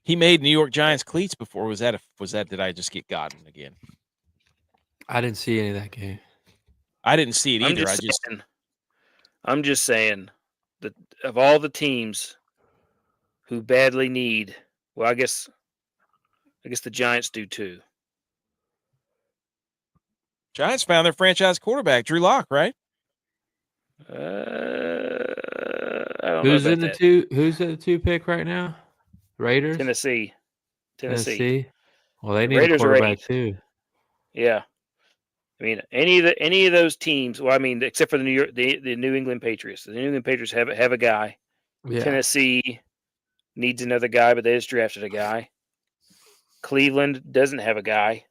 He made New York Giants cleats before. Was that did I just get gotten again? I didn't see any of that game. I didn't see it either. I'm just saying that of all the teams who badly need, well, I guess the Giants do too. Giants found their franchise quarterback, Drew Lock, right? I don't Who's know in the 2? Who's at the 2 pick right now? Raiders, Tennessee. Tennessee. Well, they need a quarterback too. Yeah. I mean, any of those teams. Well, I mean, except for the New England Patriots. The New England Patriots have a guy. Yeah. Tennessee needs another guy, but they just drafted a guy. Cleveland doesn't have a guy.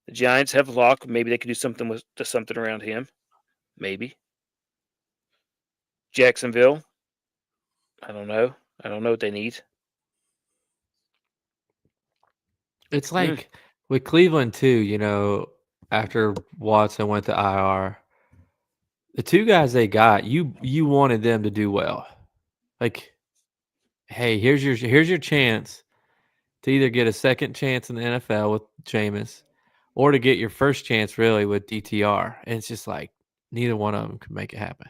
The Giants have Locke. Maybe they could do something something around him. Maybe. Jacksonville. I don't know. I don't know what they need. It's like with Cleveland too, after Watson went to IR, the two guys they got, you wanted them to do well. Like, hey, here's your chance to either get a second chance in the NFL with Jameis or to get your first chance really with DTR. And it's just like neither one of them could make it happen.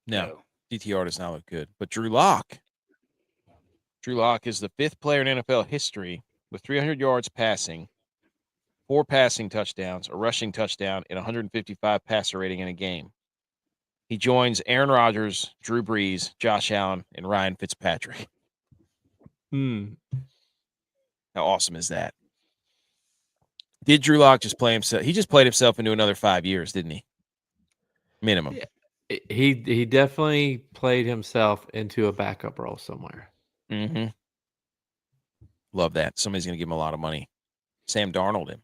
No. DTR does not look good. But Drew Lock is the 5th player in NFL history with 300 yards passing, 4 passing touchdowns, a rushing touchdown, and 155 passer rating in a game. He joins Aaron Rodgers, Drew Brees, Josh Allen, and Ryan Fitzpatrick. How awesome is that? Did Drew Lock just play himself? He just played himself into another 5 years, didn't he? Minimum. Yeah. He definitely played himself into a backup role somewhere. Mm-hmm. Love that. Somebody's going to give him a lot of money. Sam Darnold him,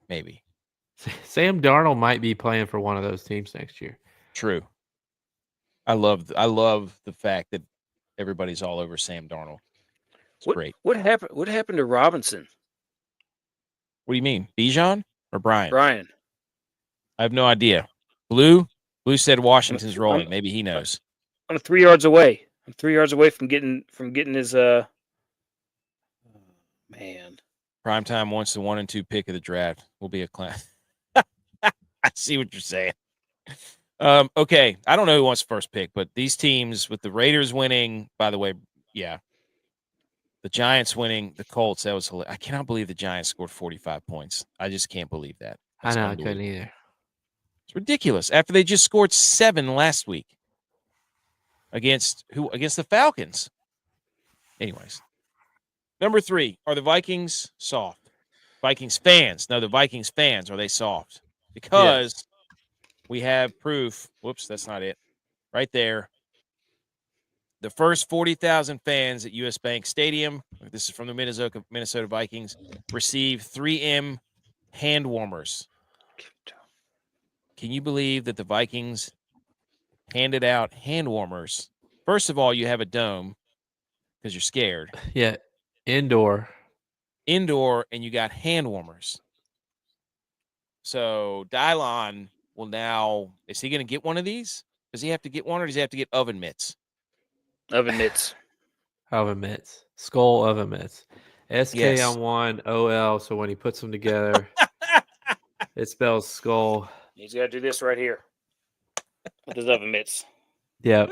maybe. Sam Darnold might be playing for one of those teams next year. True. I love the fact that everybody's all over Sam Darnold. It's great. What happened to Robinson? What do you mean? Bijan or Brian? Brian. I have no idea. Blue said Washington's rolling. Maybe he knows. I'm 3 yards away. I'm 3 yards away from getting his man. Primetime wants the 1 and 2 pick of the draft. Will be a class. I see what you're saying. Okay. I don't know who wants first pick, but these teams with the Raiders winning, by the way, yeah. The Giants winning, the Colts, that was hilarious. I cannot believe the Giants scored 45 points. I just can't believe that. I know, I couldn't either. It's ridiculous. After they just scored 7 last week. Against who? Against the Falcons. Anyways. Number 3, are the Vikings soft? Vikings fans. No, the Vikings fans, are they soft? Because we have proof. Whoops, that's not it. Right there. The first 40,000 fans at US Bank Stadium, this is from the Minnesota Vikings, received 3M hand warmers. Can you believe that the Vikings handed out hand warmers? First of all, you have a dome because you're scared. Yeah, indoor, and you got hand warmers. So DYLON will now, is he going to get one of these? Does he have to get one, or does he have to get oven mitts? Oven mitts. Oven mitts. Skull oven mitts. SK on one, OL, so when he puts them together, it spells skull. He's got to do this right here with his oven mitts. Yep.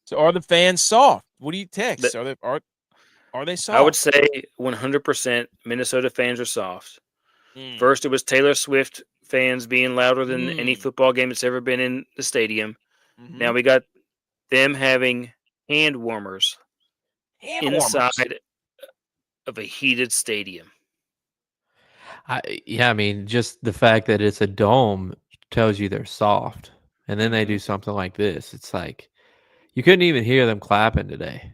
So are the fans soft? What do you text? Are they soft? I would say 100% Minnesota fans are soft. First, it was Taylor Swift fans being louder than any football game that's ever been in the stadium. Now we got them having hand warmers inside of a heated stadium. I mean, just the fact that it's a dome tells you they're soft. And then they do something like this. It's like you couldn't even hear them clapping today.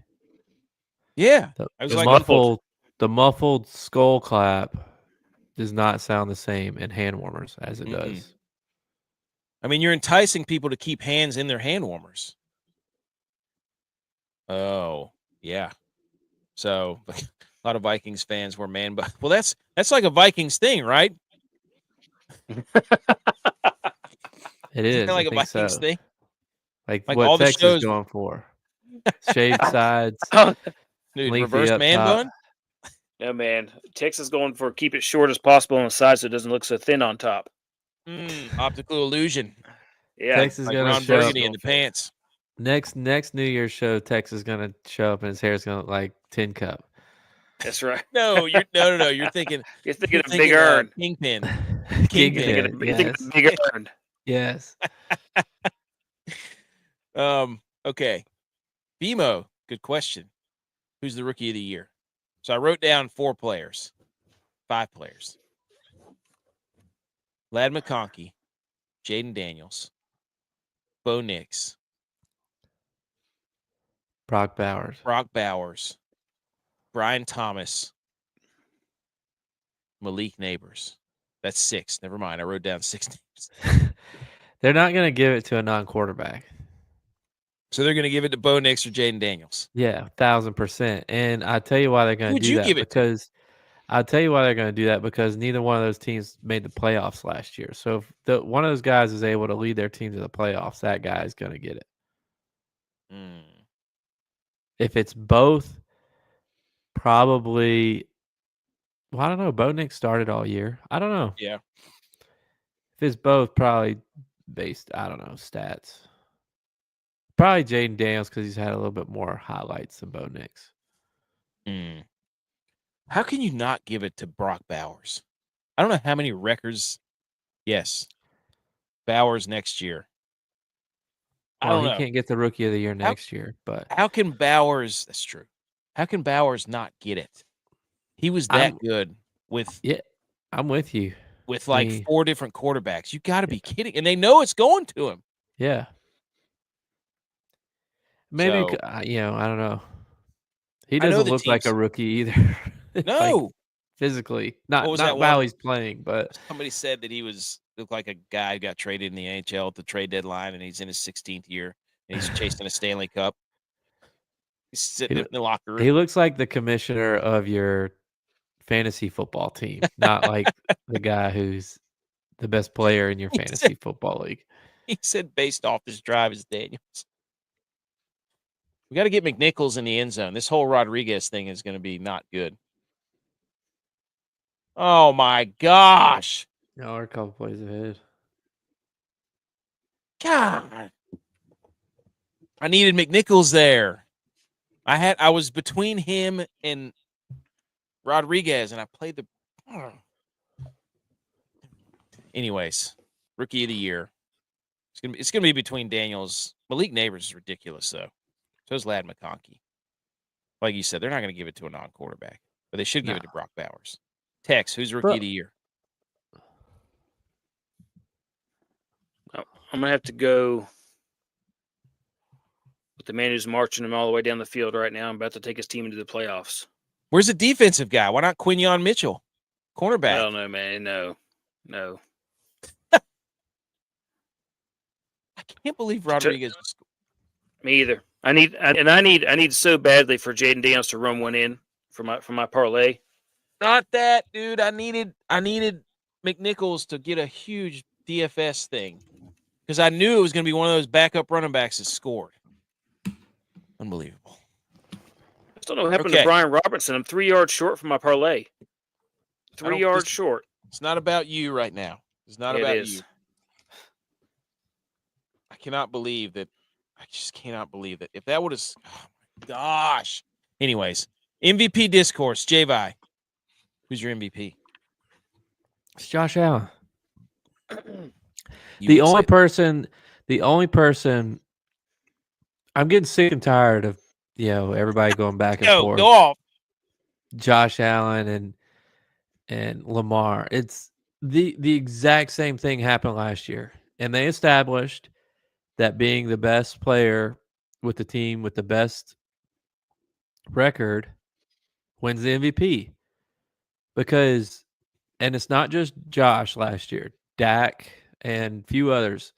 Yeah. The muffled skull clap does not sound the same in hand warmers as it does. I mean, you're enticing people to keep hands in their hand warmers. Oh, yeah. So a lot of Vikings fans were well, that's like a Vikings thing, right? It is like a Vikings thing. Like what all Texas is going for. Shaved sides. Dude, reverse man bun? No, man. Texas going for keep it short as possible on the side so it doesn't look so thin on top. Optical illusion. Yeah. Texas like going Ron to Burgundy in the pants. Next New Year's show, Texas is going to show up and his hair is going to look like tin cup. That's right. No. You're thinking. You're thinking of Big Earn. Kingpin. Kingpin. You're thinking of Big Earn. Yes. Okay. BMO, good question. who's the rookie of the year. So I wrote down 5 players. Ladd McConkey, Jaden Daniels, Bo Nix, Brock Bowers, Brian Thomas, Malik Neighbors. That's 6. Never mind. I wrote down 6 names. They're not going to give it to a non-quarterback. So they're going to give it to Bo Nix or Jaden Daniels. Yeah, 1,000%. And I tell you why they're going to do that because neither one of those teams made the playoffs last year. So if one of those guys is able to lead their team to the playoffs, that guy is going to get it. If it's both, probably. Well, I don't know. Bo Nix started all year. I don't know. Yeah. If it's both, probably based, I don't know, stats. Probably Jaden Daniels because he's had a little bit more highlights than Bo Nix. How can you not give it to Brock Bowers? I don't know how many records. Yes. Bowers next year. Well, he can't get the rookie of the year next year, but how can Bowers? That's true. How can Bowers not get it? He was that good with. Yeah, I'm with you. With like 4 different quarterbacks. You got to be kidding. And they know it's going to him. Yeah. Maybe, I don't know. He doesn't look like a rookie either. No. Like, physically. Not while he's playing, but. Somebody said that he looked like a guy who got traded in the NHL at the trade deadline, and he's in his 16th year, and he's chasing a Stanley Cup. He's sitting in the locker room. He looks like the commissioner of your fantasy football team, not like the guy who's the best player in your fantasy football league. He said based off his drive is Daniels. We got to get McNichols in the end zone. This whole Rodriguez thing is going to be not good. Oh, my gosh. No, we're a couple plays ahead. God. I needed McNichols there. I was between him and Rodriguez, and I played the. Anyways, rookie of the year. It's gonna be between Daniels. Malik Neighbors is ridiculous, though. So is Ladd McConkey. Like you said, they're not going to give it to a non-quarterback, but they should give it to Brock Bowers. Tex, who's rookie of the year? I'm going to have to go with the man who's marching him all the way down the field right now. I'm about to take his team into the playoffs. Where's the defensive guy? Why not Quinyon Mitchell? Cornerback. I don't know, man. No. I can't believe Rodriguez. Me either. I need so badly for Jaden Daniels to run one in for my parlay. Not that, dude. I needed McNichols to get a huge DFS thing because I knew it was going to be one of those backup running backs that scored. Unbelievable. I still don't know what happened to Brian Robertson. I'm 3 yards short from my parlay. 3 yards short. It's not about you right now. It's not about you. I cannot believe that. I just cannot believe that. If that would have, oh my gosh. Anyways, MVP discourse. J-Vi, who's your MVP? It's Josh Allen. The only person. I'm getting sick and tired of everybody going back and forth. Go off. Josh Allen and Lamar. It's the exact same thing happened last year, and they established that being the best player with the team with the best record wins the MVP. And it's not just Josh last year. Dak and a few others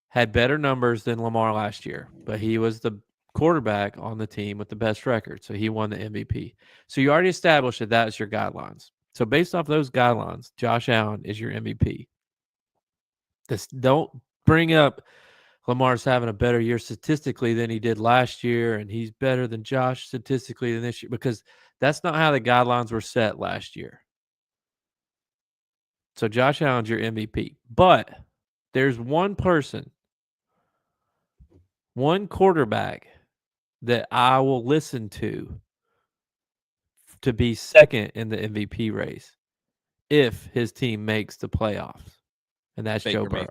had better numbers than Lamar last year, but he was the quarterback on the team with the best record, so he won the MVP. So you already established that was your guidelines. So based off those guidelines, Josh Allen is your MVP. Don't bring up Lamar's having a better year statistically than he did last year, and he's better than Josh statistically than this year, because that's not how the guidelines were set last year. So Josh Allen's your MVP. But there's one quarterback that I will listen to be second in the MVP race if his team makes the playoffs, and that's Joe Burrow.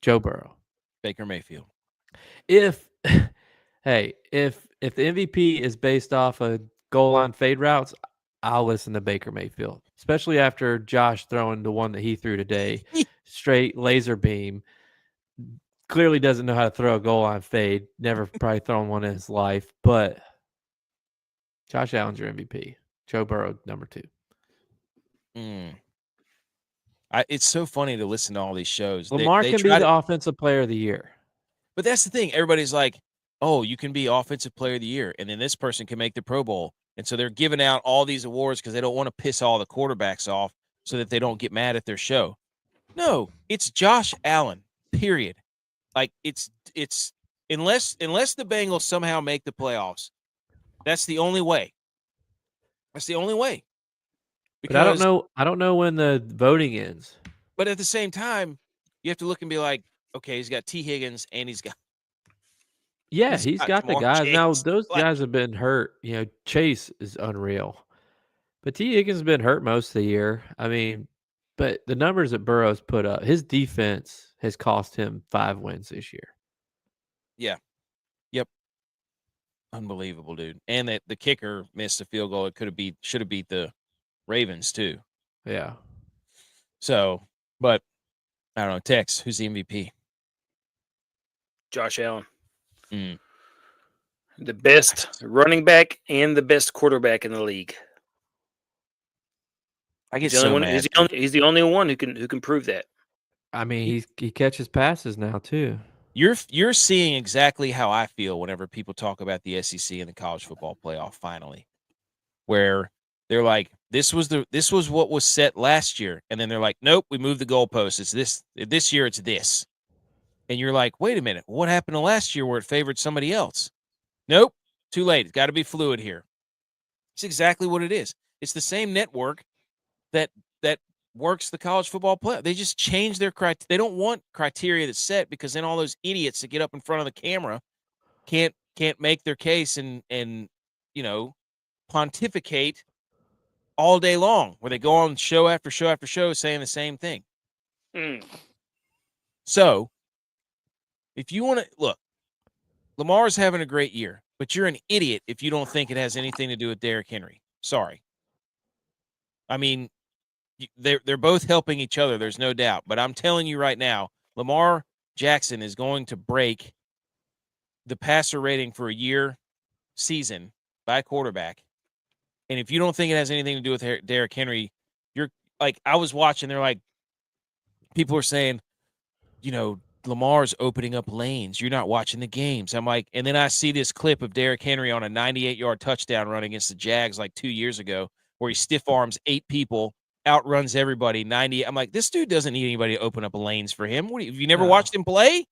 Joe Burrow. Baker Mayfield. If if the MVP is based off of goal line fade routes, I'll listen to Baker Mayfield, especially after Josh throwing the one that he threw today, straight laser beam. Clearly doesn't know how to throw a goal line fade. Never probably thrown one in his life, but Josh Allen's your MVP. Joe Burrow, number 2. It's so funny to listen to all these shows. Lamar can be the offensive player of the year. But that's the thing. Everybody's like, oh, you can be offensive player of the year, and then this person can make the Pro Bowl. And so they're giving out all these awards because they don't want to piss all the quarterbacks off so that they don't get mad at their show. No, it's Josh Allen, period. Like, it's unless the Bengals somehow make the playoffs, that's the only way. That's the only way. Because, but I don't know when the voting ends. But at the same time, you have to look and be like, okay, he's got T. Higgins and he's got he's got the guys. Chase. Now those guys have been hurt. You know, Chase is unreal. But T. Higgins has been hurt most of the year. I mean, but the numbers that Burrow's put up, his defense has cost him 5 wins this year. Yeah. Yep. Unbelievable, dude. And that the kicker missed a field goal. It should have beat the Ravens too. Yeah. So, but I don't know. Tex, who's the MVP? Josh Allen. The best running back and the best quarterback in the league. I get so mad. He's the only one who can prove that. I mean, he catches passes now too. You're seeing exactly how I feel whenever people talk about the SEC and the college football playoff finally, where they're like, this was what was set last year, and then they're like, nope, we moved the goalposts. It's this year. It's this, and you're like, wait a minute, what happened to last year where it favored somebody else? Nope, too late. It's got to be fluid here. It's exactly what it is. It's the same network that works the college football playoff. They just change their criteria. They don't want criteria that's set because then all those idiots that get up in front of the camera can't make their case and pontificate all day long, where they go on show after show after show saying the same thing. So if you want to look, Lamar's having a great year, but you're an idiot if you don't think it has anything to do with Derrick Henry. Sorry. I mean, they're both helping each other. There's no doubt. But I'm telling you right now, Lamar Jackson is going to break the passer rating for a year season by a quarterback. And if you don't think it has anything to do with Derrick Henry, you're like, I was watching, they're like, people are saying, Lamar's opening up lanes. You're not watching the games. I'm like, and then I see this clip of Derrick Henry on a 98-yard touchdown run against the Jags like 2 years ago, where he stiff arms 8 people, outruns everybody 90. I'm like, this dude doesn't need anybody to open up lanes for him. Have you never watched him play?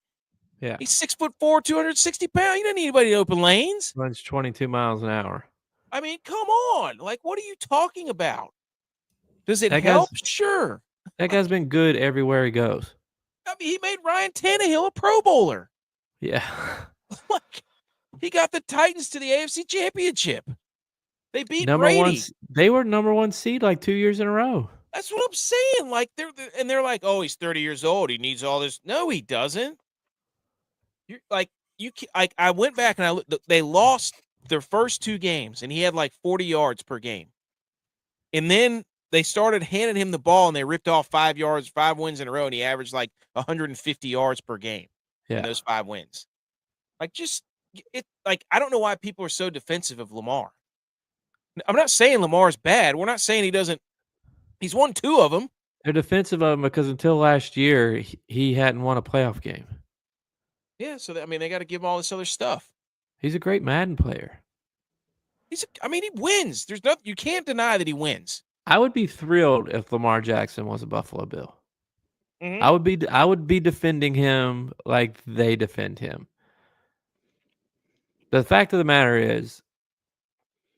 Yeah. He's 6'4", 260 pounds. You don't need anybody to open lanes. Runs 22 miles an hour. I mean, come on. Like, what are you talking about? Does it help? Sure. That guy's been good everywhere he goes. I mean, he made Ryan Tannehill a Pro Bowler. Yeah. He got the Titans to the AFC Championship. They beat Brady. They were number 1 seed like 2 years in a row. That's what I'm saying. Like they're like, oh, he's 30 years old. He needs all this. No, he doesn't. I went back and they lost their first 2 games, and he had like 40 yards per game. And then they started handing him the ball, and they ripped off 5 wins in a row, and he averaged like 150 yards per game in those 5 wins. I don't know why people are so defensive of Lamar. I'm not saying Lamar's bad. We're not saying he doesn't. He's won 2 of them. They're defensive of him because until last year, he hadn't won a playoff game. Yeah, so they got to give him all this other stuff. He's a great Madden player. He wins. There's nothing, you can't deny that he wins. I would be thrilled if Lamar Jackson was a Buffalo Bill. Mm-hmm. I would be defending him like they defend him. The fact of the matter is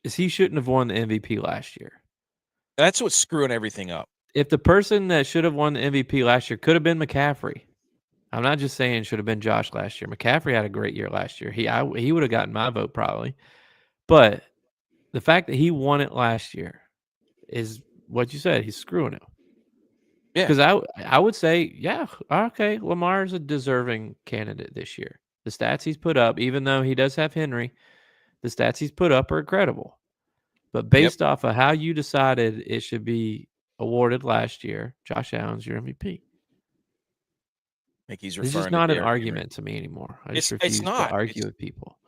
he shouldn't have won the MVP last year. That's what's screwing everything up. If the person that should have won the MVP last year could have been McCaffrey, I'm not just saying it should have been Josh last year. McCaffrey had a great year last year. He would have gotten my vote probably. But the fact that he won it last year is what you said. He's screwing him. Yeah. Because I would say, yeah, okay, Lamar's a deserving candidate this year. The stats he's put up, even though he does have Henry, The stats he's put up are incredible. But based off of how you decided it should be awarded last year, Josh Allen's your MVP. I think he's This referring is not to an argument to me anymore. I just refuse to argue with people.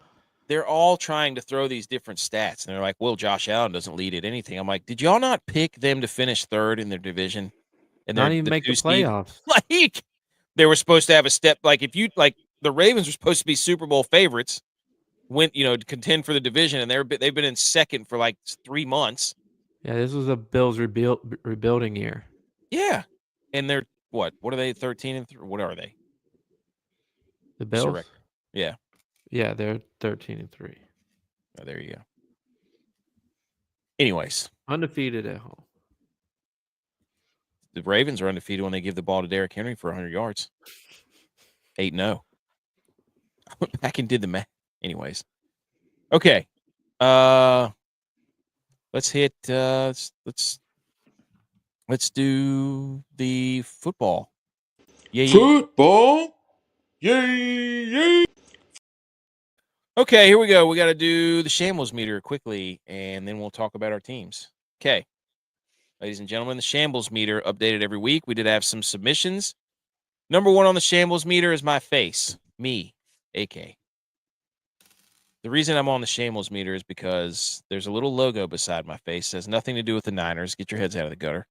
They're all trying to throw these different stats, and they're like, well, Josh Allen doesn't lead at anything. I'm like, did y'all not pick them to finish third in their division? And not even make the playoffs. Like, they were supposed to have a step. Like, if you, like, the Ravens were supposed to be Super Bowl favorites, to contend for the division, and they've been in second for like 3 months. Yeah, this was a Bills rebuilding year. Yeah. And they're, what are they, 13-3? What are they? The Bills? Yeah. Yeah, they're 13-3. Oh, there you go. Anyways. Undefeated at home. The Ravens are undefeated when they give the ball to Derrick Henry for 100 yards. 8-0. I went back and did the math. Anyways. Okay. Let's hit let's do the football. Yay. Football. Yay. Okay, here we go. We got to do the shambles meter quickly, and then we'll talk about our teams. Okay. Ladies and gentlemen, the shambles meter updated every week. We did have some submissions. Number 1 on the shambles meter is my face. Me, AK. The reason I'm on the shambles meter is because there's a little logo beside my face. It has nothing to do with the Niners. Get your heads out of the gutter.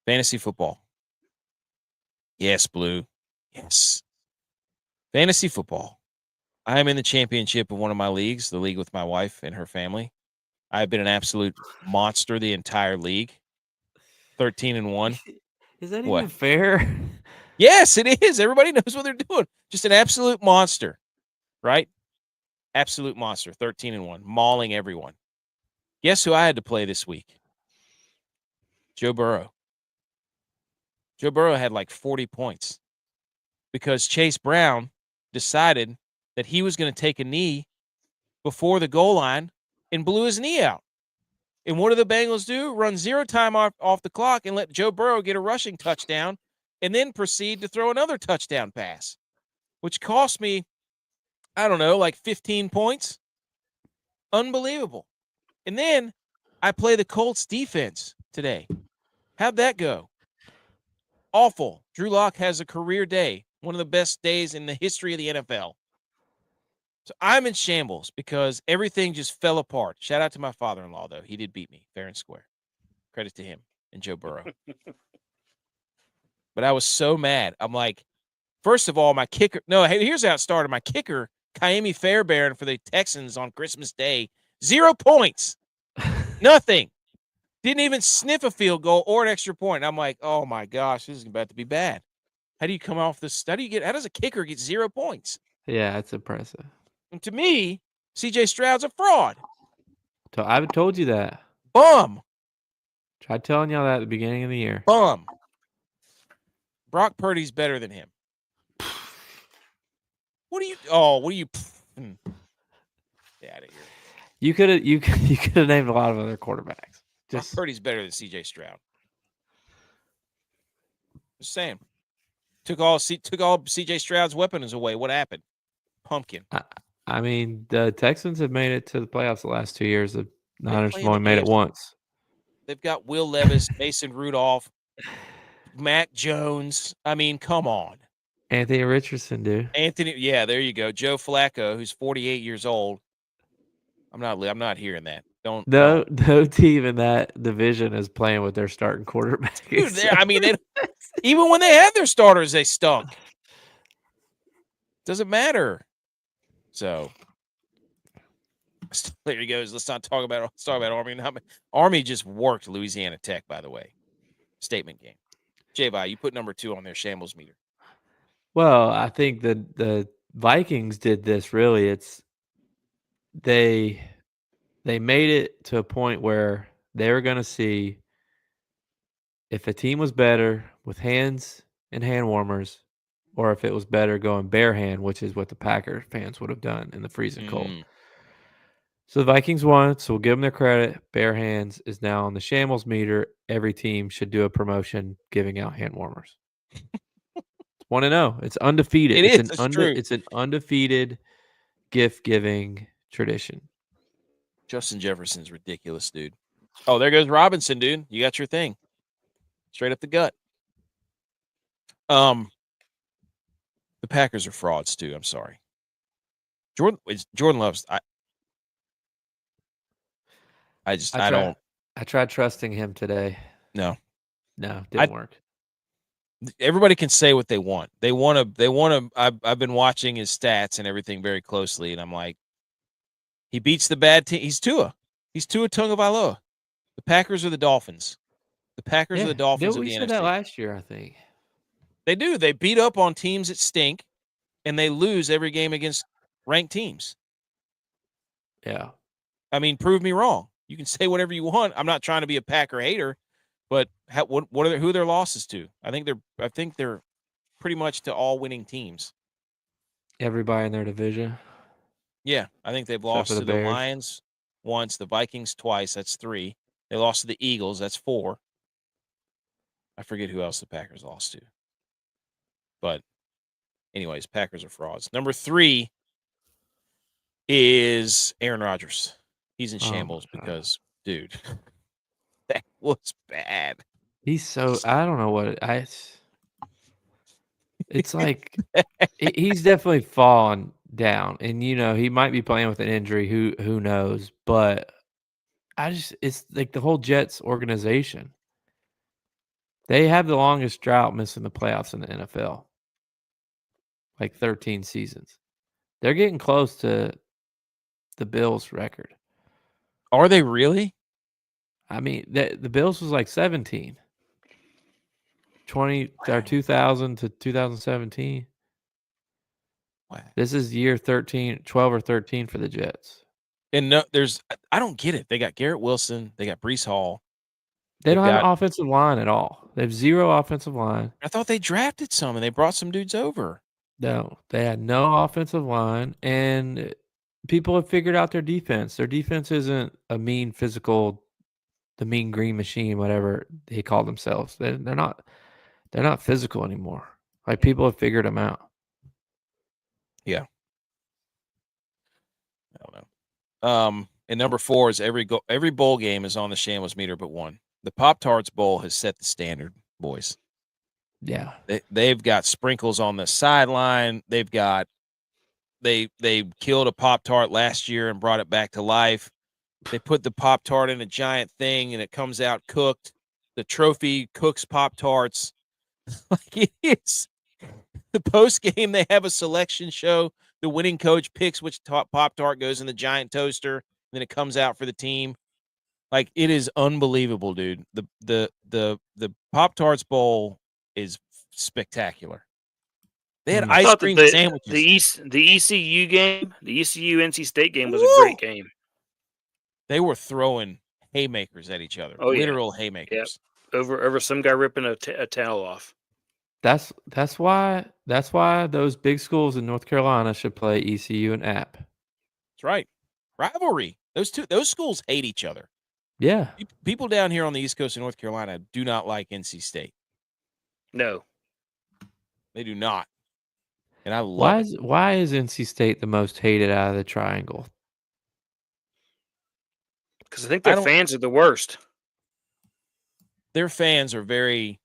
Fantasy football. Yes, Blue. Yes. Fantasy football. I am in the championship of one of my leagues, the league with my wife and her family. I've been an absolute monster the entire league. 13-1. Is that even fair? Yes, it is. Everybody knows what they're doing. Just an absolute monster, right? Absolute monster. 13-1, mauling everyone. Guess who I had to play this week? Joe Burrow. Joe Burrow had like 40 points because Chase Brown decided that he was going to take a knee before the goal line and blew his knee out. And what do the Bengals do? Run 0 time off the clock and let Joe Burrow get a rushing touchdown and then proceed to throw another touchdown pass, which cost me, I don't know, like 15 points. Unbelievable. And then I play the Colts defense today. How'd that go? Awful. Drew Lock has a career day, one of the best days in the history of the NFL. So I'm in shambles because everything just fell apart. Shout out to my father-in-law, though. He did beat me fair and square. Credit to him and Joe Burrow. But I was so mad. I'm like, first of all, my kicker. No, here's how it started. My kicker, Kaimi Fairbairn for the Texans on Christmas Day, 0 points. Nothing. Didn't even sniff a field goal or an extra point. I'm like, oh my gosh, this is about to be bad. How do you come off this? How does a kicker get 0 points? Yeah, it's impressive. And to me, CJ Stroud's a fraud. I've told you that. Bum. Tried telling y'all that at the beginning of the year. Bum. Brock Purdy's better than him. What are you? Get out of here. You could have named a lot of other quarterbacks. Brock Purdy's better than CJ Stroud. Just saying. Took all CJ Stroud's weapons away. What happened? Pumpkin. I mean, the Texans have made it to the playoffs the last 2 years. The Niners have only made it once. They've got Will Levis, Mason Rudolph, Mac Jones. I mean, come on. Anthony Richardson, dude. Yeah, there you go. Joe Flacco, who's 48 years old. I'm not hearing that. No team in that division is playing with their starting quarterback. Dude, I mean, even when they had their starters, they stunk. Doesn't matter. So there he goes. Let's talk about Army. Army just worked Louisiana Tech, by the way. Statement game. J-Vi, you put number 2 on their shambles meter. Well, I think the Vikings did this really. They made it to a point where they were going to see if a team was better with hands and hand warmers, or if it was better going bare hand, which is what the Packer fans would have done in the freezing cold. So the Vikings won, so we'll give them their credit. Bare hands is now on the shambles meter. Every team should do a promotion giving out hand warmers. 1-0. It's undefeated. It's true. It's an undefeated gift giving tradition. Justin Jefferson's ridiculous, dude. Oh, there goes Robinson, dude. You got your thing. Straight up the gut. The Packers are frauds too. I'm sorry. Jordan Love's. I don't. I tried trusting him today. No, didn't work. Everybody can say what they want. They want to. I've been watching his stats and everything very closely, and I'm like, he beats the bad team. He's Tua Tagovailoa. The Packers are the Dolphins. The Packers are the Dolphins of the NFC. We said that last year, I think. They do. They beat up on teams that stink, and they lose every game against ranked teams. Yeah. I mean, prove me wrong. You can say whatever you want. I'm not trying to be a Packer hater, but who are their losses to? I think they're pretty much to all winning teams. Everybody in their division. Yeah, I think they've lost to the Lions once, the Vikings twice. That's 3. They lost to the Eagles. That's 4. I forget who else the Packers lost to. But anyways, Packers are frauds. Number 3 is Aaron Rodgers. He's in shambles because, dude, that was bad. I don't know what it's like. He's definitely fallen down, and he might be playing with an injury. Who knows? But it's like the whole Jets organization. They have the longest drought missing the playoffs in the NFL. Like 13 seasons. They're getting close to the Bills' record. Are they really? I mean, the Bills was like 17. 2000 to 2017. Wow. This is year 13, 12 or 13 for the Jets. And I don't get it. They got Garrett Wilson. They got Breece Hall. They don't have an offensive line at all. They have 0 offensive line. I thought they drafted some and they brought some dudes over. No, they had no offensive line, and people have figured out their defense. Their defense isn't a mean physical, the mean green machine, whatever they call themselves. They're not physical anymore. Like, people have figured them out. Yeah. I don't know. And number 4 is every bowl game is on the shambles-o-meter but one. The Pop-Tarts Bowl has set the standard, boys. Yeah. They've got sprinkles on the sideline. They killed a Pop-Tart last year and brought it back to life. They put the Pop-Tart in a giant thing and it comes out cooked. The trophy cooks Pop-Tarts. Like, it is. The post game, they have a selection show. The winning coach picks which Pop-Tart goes in the giant toaster. Then it comes out for the team. Like, it is unbelievable, dude. The Pop-Tarts Bowl is spectacular. They had ice cream sandwiches. The ECU game, the ECU NC State game was a great game. They were throwing haymakers at each other. Literal haymakers. Yep. Over some guy ripping a towel off. That's why those big schools in North Carolina should play ECU and App. That's right. Rivalry. Those schools hate each other. Yeah. People down here on the East Coast of North Carolina do not like NC State. No. They do not. And I love it. Why is NC State the most hated out of the triangle? Because I think their fans are the worst. Their fans are NC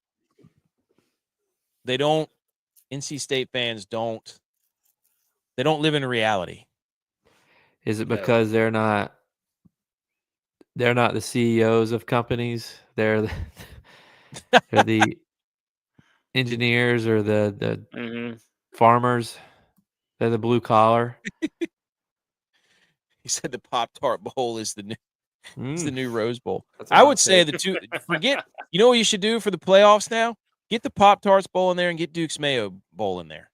State fans don't live in reality. Is it because they're not the CEOs of companies? They're the engineers or the farmers. They're the blue collar. He said the Pop-Tart Bowl is the new Rose Bowl. I would say the two. Forget. You know what you should do for the playoffs now? Get the Pop-Tarts Bowl in there and get Duke's Mayo Bowl in there.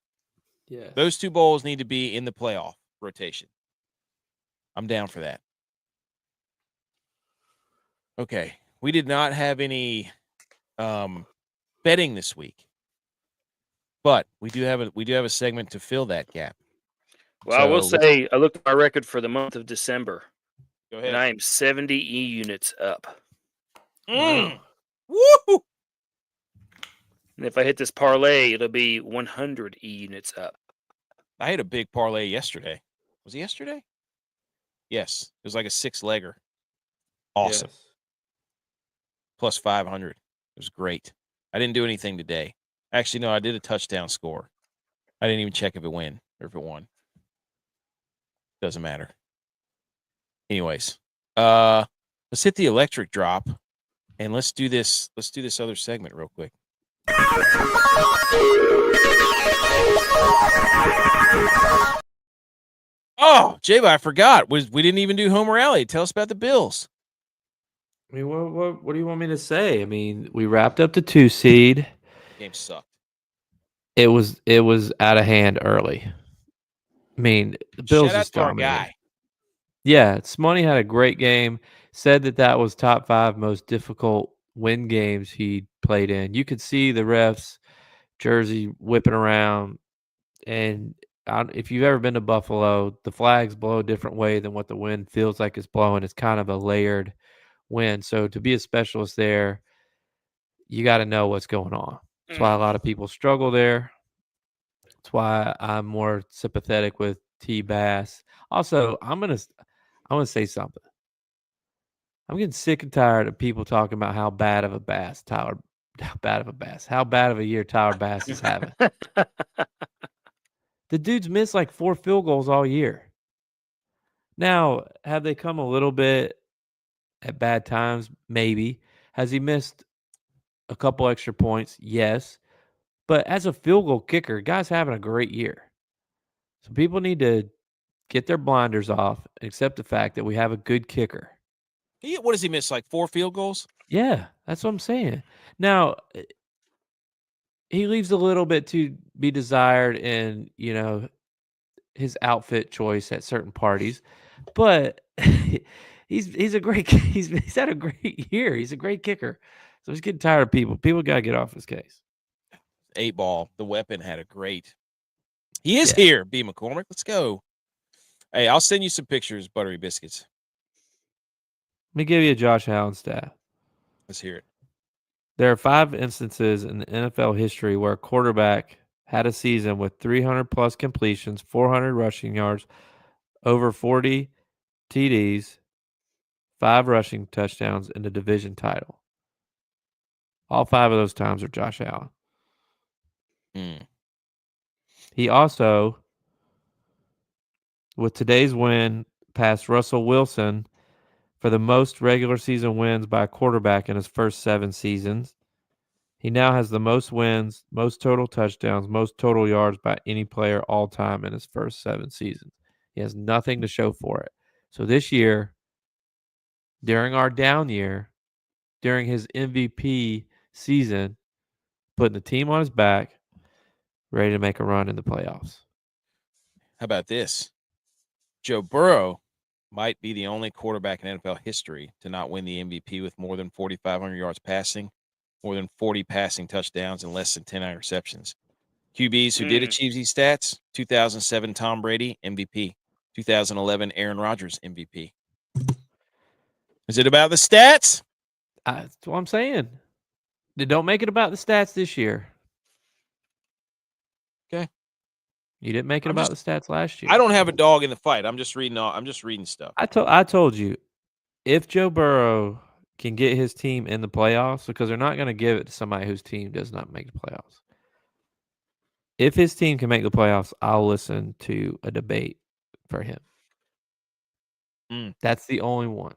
Yeah, those two bowls need to be in the playoff rotation. I'm down for that. Okay, we did not have any betting this week, but we do have a segment to fill that gap. Well, I will say I looked at my record for the month of December. Go ahead. And I am 70 E units up. Woo! And if I hit this parlay, it'll be 100 E units up. I had a big parlay yesterday. Was it yesterday? Yes. It was like a 6-legger. Awesome. Yes. Plus 500. It was great. I didn't do anything today. Actually, no, I did a touchdown score. I didn't even check if it won or if it won. Doesn't matter. Anyways, let's hit the electric drop and let's do this. Let's do this other segment real quick. Oh, J-Bo, I forgot. We didn't even do home rally. Tell us about the Bills. I mean, what do you want me to say? I mean, we wrapped up the 2 seed. Game sucked. It was out of hand early. I mean, the Bills Shout out just to our dominated. guy. Yeah, Smoney had a great game. Said that was top 5 most difficult win games he played in. You could see the refs jersey whipping around, and if you've ever been to Buffalo, the flags blow a different way than what the wind feels like it's blowing. It's kind of a layered wind. So to be a specialist there, you got to know what's going on. That's why a lot of people struggle there. That's why I'm more sympathetic with T. Bass. Also, I'm gonna say something. I'm getting sick and tired of people talking about how bad of a year Tyler Bass is having. The dude's missed like 4 field goals all year. Now, have they come a little bit at bad times? Maybe. Has he missed a couple extra points? Yes. But as a field goal kicker, guy's having a great year. So people need to get their blinders off and accept the fact that we have a good kicker. What does he miss? Like 4 field goals? Yeah, that's what I'm saying. Now, he leaves a little bit to be desired in, his outfit choice at certain parties, but he's a great he's had a great year. He's a great kicker. So he's getting tired of people. People got to get off his case. 8-ball, the weapon, had a great. He is here, B. McCormick. Let's go. Hey, I'll send you some pictures, Buttery Biscuits. Let me give you a Josh Allen stat. Let's hear it. There are 5 instances in the NFL history where a quarterback had a season with 300-plus completions, 400 rushing yards, over 40 TDs, 5 rushing touchdowns, and a division title. All 5 of those times are Josh Allen. He also, with today's win, passed Russell Wilson for the most regular season wins by a quarterback in his first 7 seasons. He now has the most wins, most total touchdowns, most total yards by any player all time in his first 7 seasons. He has nothing to show for it. So this year, during our down year, during his MVP season, putting the team on his back, ready to make a run in the playoffs. How about this? Joe Burrow might be the only quarterback in NFL history to not win the MVP with more than 4,500 yards passing, more than 40 passing touchdowns, and less than 10 interceptions. QBs who did achieve these stats: 2007 Tom Brady, MVP. 2011 Aaron Rodgers, MVP. Is it about the stats? That's what I'm saying. They don't make it about the stats this year. Okay. You didn't make it about the stats last year. I don't have a dog in the fight. I'm just reading stuff. I told you, if Joe Burrow can get his team in the playoffs, because they're not going to give it to somebody whose team does not make the playoffs. If his team can make the playoffs, I'll listen to a debate for him. That's the only one.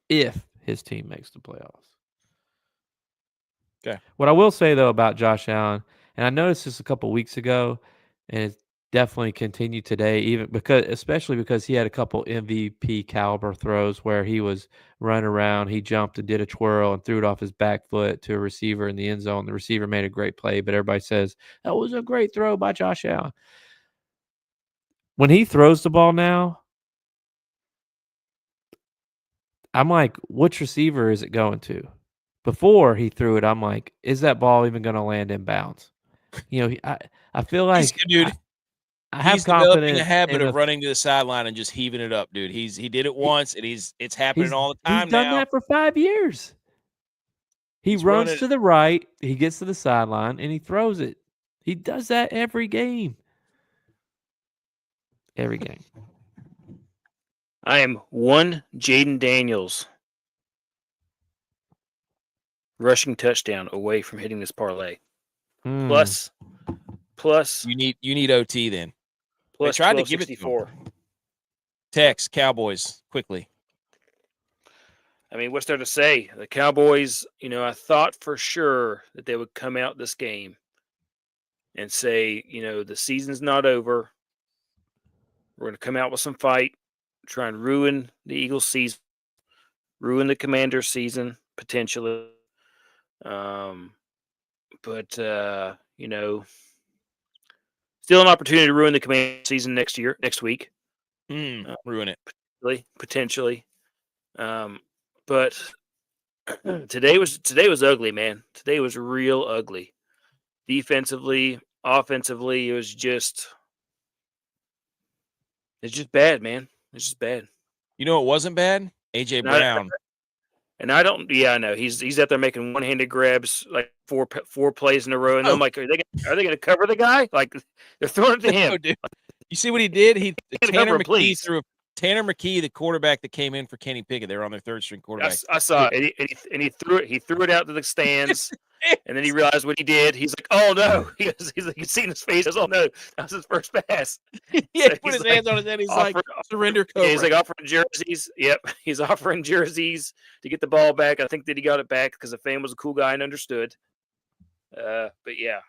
If his team makes the playoffs. Okay. What I will say, though, about Josh Allen, and I noticed this a couple weeks ago, and it's definitely continued today, especially because he had a couple MVP caliber throws where he was running around, he jumped and did a twirl and threw it off his back foot to a receiver in the end zone. The receiver made a great play, but everybody says that was a great throw by Josh Allen. When he throws the ball now, I'm like, which receiver is it going to? Before he threw it, I'm like, is that ball even going to land in bounds? I feel like I have developing a habit of running to the sideline and just heaving it up, dude. He did it once, and it's happening all the time. He's done that for 5 years. He runs to the right, he gets to the sideline, and he throws it. He does that every game. Every game. I am one Jaden Daniels rushing touchdown away from hitting this parlay. Plus you need OT then. Plus they tried to give it to him. Text Cowboys quickly. I mean, what's there to say? The Cowboys, I thought for sure that they would come out this game and say, the season's not over. We're going to come out with some fight, try and ruin the Eagles' season, ruin the Commanders' season, potentially. But still an opportunity to ruin the Commanders' season next week. Ruin it. Potentially. But today was ugly, man. Today was real ugly. Defensively, offensively, it's just bad, man. It's just bad. You know it wasn't bad? AJ Brown. I know. He's out there making one-handed grabs like four plays in a row, and I'm like, are they going to cover the guy? Like they're throwing it to him. No, dude. You see what he did? Tanner McKee, the quarterback that came in for Kenny Pickett, they were on their third-string quarterback. I saw it, and he threw it. He threw it out to the stands, and then he realized what he did. He's like, "Oh no!" He's like, you see in his face. Oh no, that was his first pass. He put his hands on his head. He's like, "Surrender, Cobra." Yeah, he's like offering jerseys. Yep, he's offering jerseys to get the ball back. I think that he got it back because the fan was a cool guy and understood. But yeah,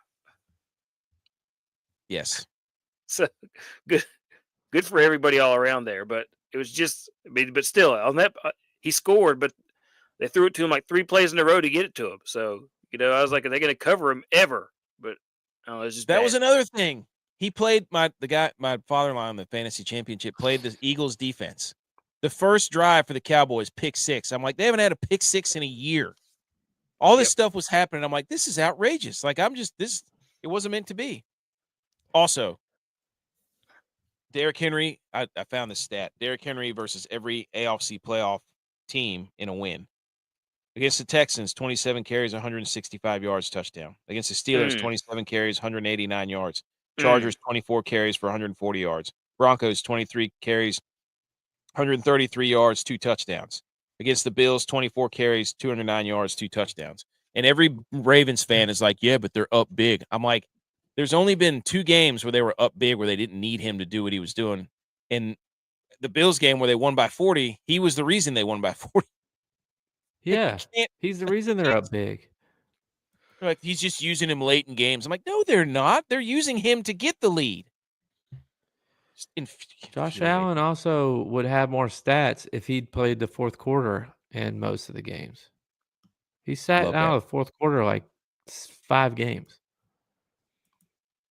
yes. So good for everybody all around there, but it was just, but still on that he scored, but they threw it to him like 3 plays in a row to get it to him. So, I was like, are they going to cover him ever? But it was just that was another thing. He played my father-in-law in the fantasy championship played the Eagles defense. The first drive for the Cowboys, pick 6. I'm like, they haven't had a pick 6 in a year. All this stuff was happening. I'm like, this is outrageous. Like it wasn't meant to be. Also, Derrick Henry, I found this stat. Derrick Henry versus every AFC playoff team in a win. Against the Texans, 27 carries, 165 yards, touchdown. Against the Steelers, 27 carries, 189 yards. Chargers, 24 carries for 140 yards. Broncos, 23 carries, 133 yards, 2 touchdowns. Against the Bills, 24 carries, 209 yards, 2 touchdowns. And every Ravens fan is like, yeah, but they're up big. I'm like, there's only been 2 games where they were up big where they didn't need him to do what he was doing. And the Bills game where they won by 40, he was the reason they won by 40. Yeah, he's the reason they're up big. Like he's just using him late in games. I'm like, no, they're not. They're using him to get the lead. Josh Allen also would have more stats if he'd played the fourth quarter in most of the games. He sat out of the fourth quarter like 5 games.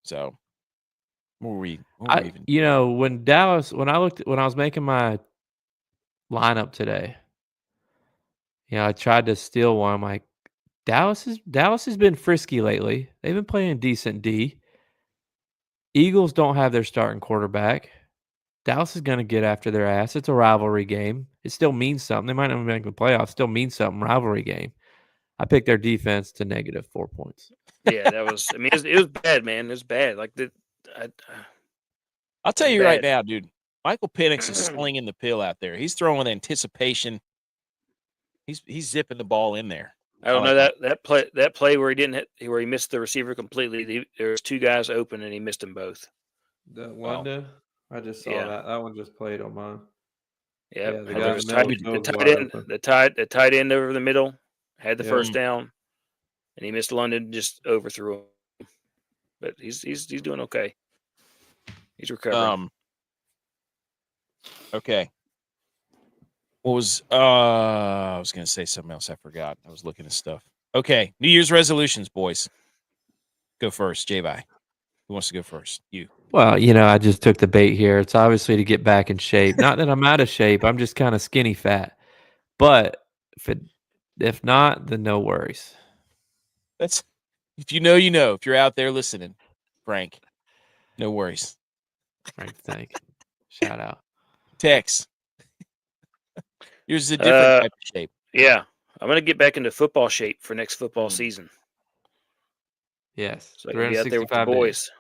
So, when I was making my lineup today, I tried to steal one. I'm like, Dallas has been frisky lately. They've been playing decent D. Eagles don't have their starting quarterback. Dallas is going to get after their ass. It's a rivalry game. It still means something. They might not make the playoffs. Still means something. Rivalry game. I picked their defense to -4 points. Yeah, that was. I mean, it was bad, man. It was bad. Like I'll tell you right now, dude. Michael Penix is slinging the pill out there. He's throwing anticipation. He's zipping the ball in there. I don't know that play where he missed the receiver completely. There was 2 guys open and he missed them both. The one I just saw that. That one just played on mine. Yeah, the tight end over the middle had the first down, and he missed London, just overthrew him. But he's doing okay. He's recovering. Okay. What was I was going to say something else. I forgot. I was looking at stuff. Okay. New Year's resolutions, boys. Go first. J-Vi. Who wants to go first? You. Well, I just took the bait here. It's obviously to get back in shape. Not that I'm out of shape. I'm just kind of skinny fat. But if not, then no worries. That's if you know, you know. If you're out there listening, Frank, no worries. Frank, thank you. Shout out. Tex. Yours is a different type of shape. Yeah. I'm going to get back into football shape for next football season. Yes. So I can be out there with the boys. Days.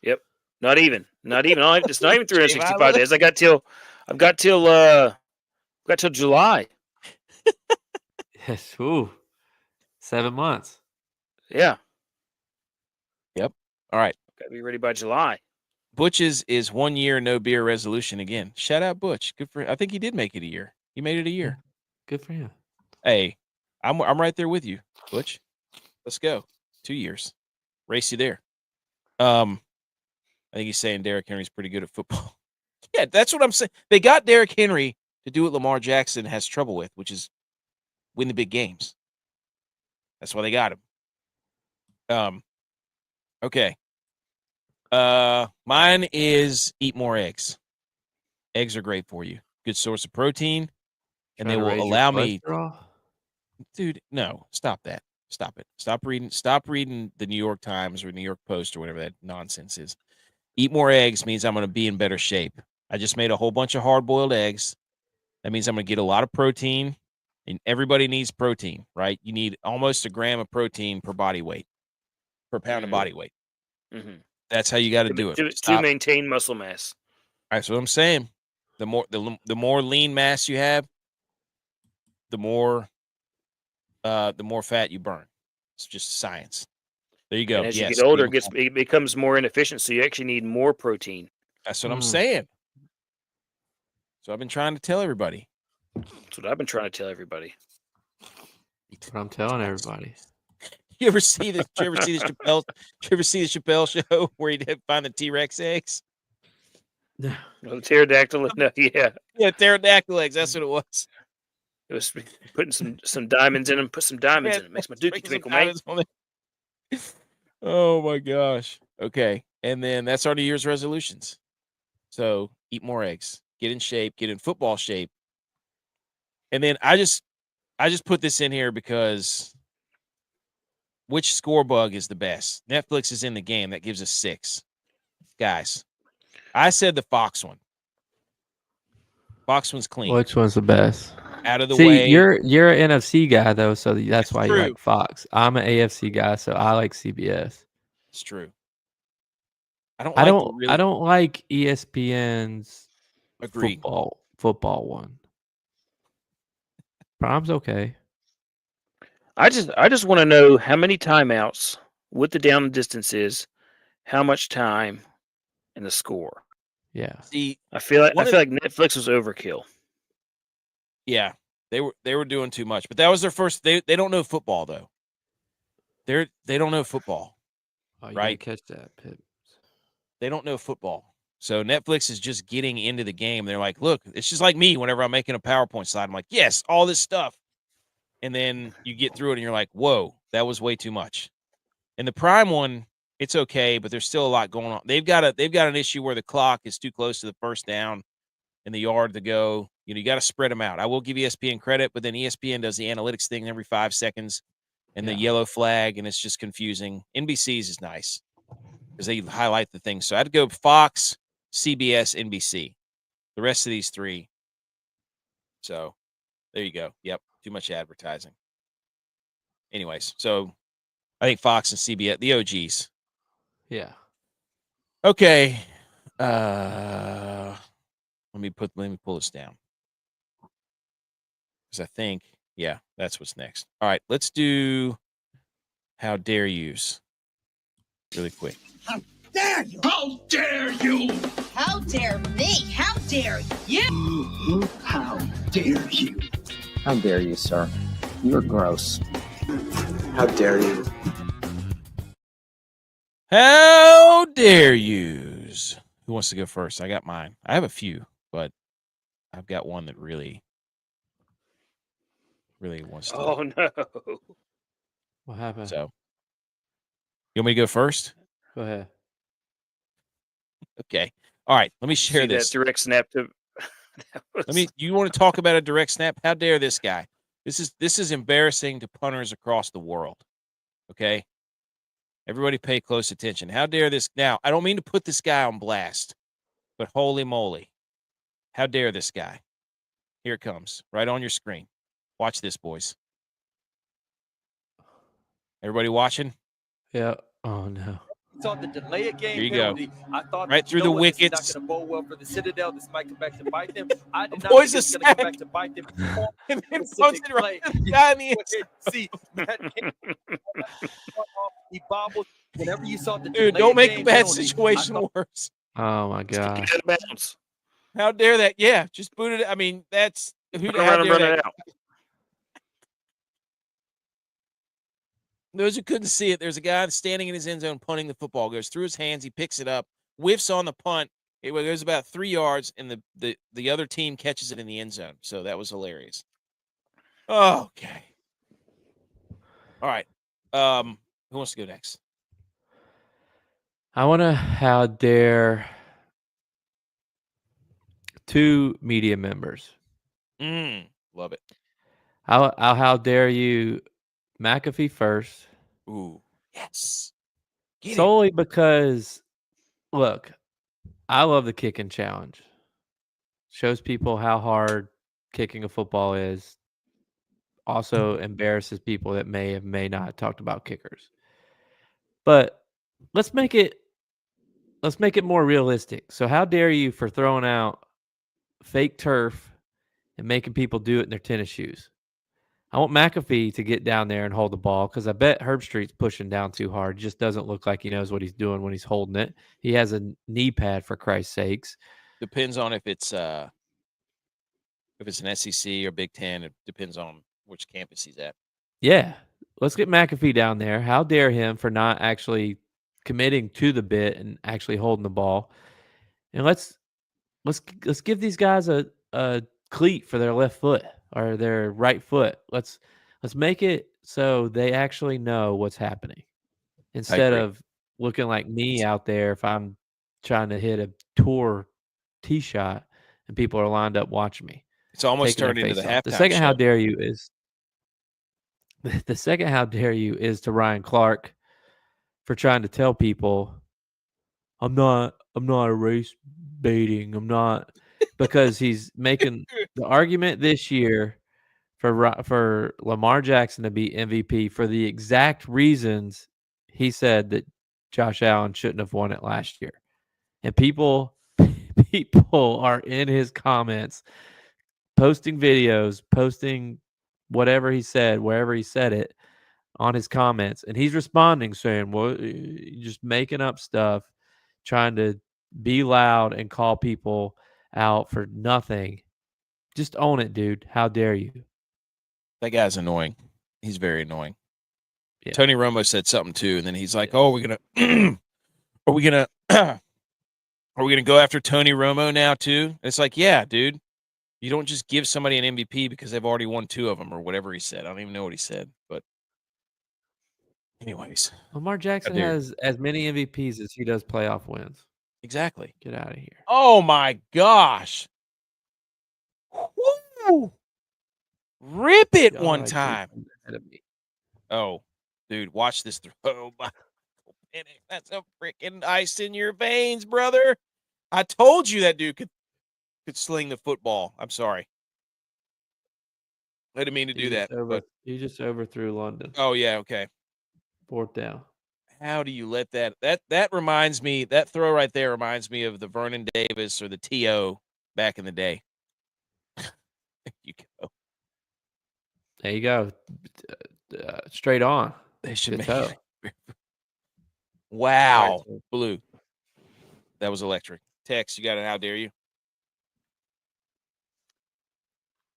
Yep. Not even. It's not even 365 days. I got till I've got till July. Yes. Ooh. 7 months. Yeah. Yep. All right. Got to be ready by July. Butch's is 1 year no beer resolution again. Shout out Butch. Good for. I think he did make it a year. He made it a year. Good for him. Hey, I'm right there with you, Butch. Let's go. 2 years. Race you there. I think he's saying Derrick Henry's pretty good at football. Yeah, that's what I'm saying. They got Derrick Henry to do what Lamar Jackson has trouble with, which is win the big games. That's why they got him. Okay. Mine is eat more eggs. Eggs are great for you. Good source of protein, and they will allow me. Dude, no, stop that. Stop it. Stop reading the New York Times or New York Post or whatever that nonsense is. Eat more eggs means I'm going to be in better shape. I just made a whole bunch of hard-boiled eggs. That means I'm going to get a lot of protein, and everybody needs protein, right? You need almost a gram of protein per body weight, per pound of body weight. Mm-hmm. That's how you got to do it to maintain muscle mass. That's what I'm saying. The more lean mass you have, the more fat you burn. It's just science. There you go. And as you get older, it becomes more inefficient, so you actually need more protein. That's what I'm saying. So I've been trying to tell everybody. That's what I've been trying to tell everybody. That's what I'm telling everybody. You ever see the Chappelle show where he'd find the T-Rex eggs? No. Well, pterodactyl. No, yeah. Yeah, pterodactyl eggs. That's what it was. It was putting some diamonds in them. Put some diamonds in them. Makes my dookie twinkle, mate. Oh my gosh. Okay, and then that's our New Year's resolutions. So eat more eggs, get in shape, get in football shape, and then I just put this in here because which score bug is the best? Netflix is in the game. That gives us 6. Guys, I said the Fox one. Fox one's clean. Which one's the best? Out of the way. You're an NFC guy though, so that's why true. You like Fox. I'm an AFC guy, so I like CBS. It's true. I don't like ESPN's football one. Prime's okay. I just want to know how many timeouts, what the down distance is, how much time, and the score. Yeah. See, I feel like Netflix was overkill. Yeah, they were doing too much, but that was their first. They don't know football though. They don't know football. Oh, you right? Catch that, Pitt. They don't know football. So Netflix is just getting into the game. They're like, look, it's just like me whenever I'm making a PowerPoint slide. I'm like, yes, all this stuff. And then you get through it and you're like, whoa, that was way too much. And the Prime one, it's okay, but there's still a lot going on. They've got an issue where the clock is too close to the first down and the yard to go. You got to spread them out. I will give ESPN credit, but then ESPN does the analytics thing every 5 seconds and the yellow flag, and it's just confusing. NBC's is nice because they highlight the things. So I'd go Fox, CBS, NBC. The rest of these 3. So there you go. Yep. Too much advertising. Anyways, so I think Fox and CBS, the OGs. Yeah. Okay. Let me pull this down. Because I think, that's what's next. All right, let's do How Dare Yous really quick. How dare you? How dare you? How dare me? How dare you? How dare you? How dare you, sir? You're gross. How dare you? How dare yous? Who wants to go first? I got mine. I have a few, but I've got one that really wants to. Oh, no. What happened? So, you want me to go first? Go ahead. Okay. All right. Let me share this. That direct snap to. You want to talk about a direct snap? How dare this guy? This is embarrassing to punters across the world. Okay. Everybody pay close attention. How dare this? Now, I don't mean to put this guy on blast, but holy moly. How dare this guy? Here it comes, right on your screen. Watch this, boys. Everybody watching? Yeah. Oh, no. saw the delay of game Here you penalty. go. I thought Right through the wickets. This is not going to bode well for the Citadel. This might come back to bite them. I did not Avoids think it's the going to come sack. back to bite them. And then punts it right to the guy in the end zone. See, he bobbled. Whenever you saw the Dude, delay don't of make a game bad penalty, situation worse. Oh my gosh. Out of bounds. How dare that? Yeah, just boot it. I mean, that's who Turn around and run that? it out. Those who couldn't see it, there's a guy standing in his end zone punting the football. Goes through his hands. He picks it up, whiffs on the punt. It goes about 3 yards, and the other team catches it in the end zone. So that was hilarious. Okay. All right. Who wants to go next? I want to how dare 2 media members. Love it. How dare you McAfee first? Ooh, yes. Solely because, look, I love the kicking challenge. Shows people how hard kicking a football is. Also embarrasses people that may not have talked about kickers. But let's make it more realistic. So how dare you for throwing out fake turf and making people do it in their tennis shoes? I want McAfee to get down there and hold the ball because I bet Herbstreit's pushing down too hard. It just doesn't look like he knows what he's doing when he's holding it. He has a knee pad, for Christ's sakes. Depends on if it's an SEC or Big Ten. It depends on which campus he's at. Yeah. Let's get McAfee down there. How dare him for not actually committing to the bit and actually holding the ball. And let's give these guys a cleat for their left foot or their right foot. Let's make it so they actually know what's happening instead of looking like me out there if I'm trying to hit a tour tee shot and people are lined up watching me. It's almost turned into the halftime. The second show. how dare you is to Ryan Clark for trying to tell people I'm not a race baiting. I'm not, because he's making the argument this year for Lamar Jackson to be MVP for the exact reasons he said that Josh Allen shouldn't have won it last year. And people are in his comments posting videos, posting whatever he said, wherever he said it on his comments. And he's responding saying, well, you're just making up stuff, trying to be loud and call people out for nothing. Just own it, dude. How dare you? That guy's annoying. He's very annoying. Yeah. Tony Romo said something too, and then he's like, "Oh, are we gonna go after Tony Romo now too?" And it's like, yeah, dude. You don't just give somebody an MVP because they've already won 2 of them or whatever he said. I don't even know what he said, but anyways, Lamar Jackson has as many MVPs as he does playoff wins. Exactly. Get out of here. Oh my gosh. Woo! Rip it one time. Oh, dude, watch this throw. That's a freaking ice in your veins, brother. I told you that dude could sling the football. I'm sorry. I didn't mean to do that. He just overthrew London. Oh, yeah, okay. 4th down. How do you let that reminds me, that throw right there reminds me of the Vernon Davis or the T.O. back in the day. There you go. There you go. Straight on. They should make it. Wow. Right, Blue. That was electric. Tex, you got it. How dare you?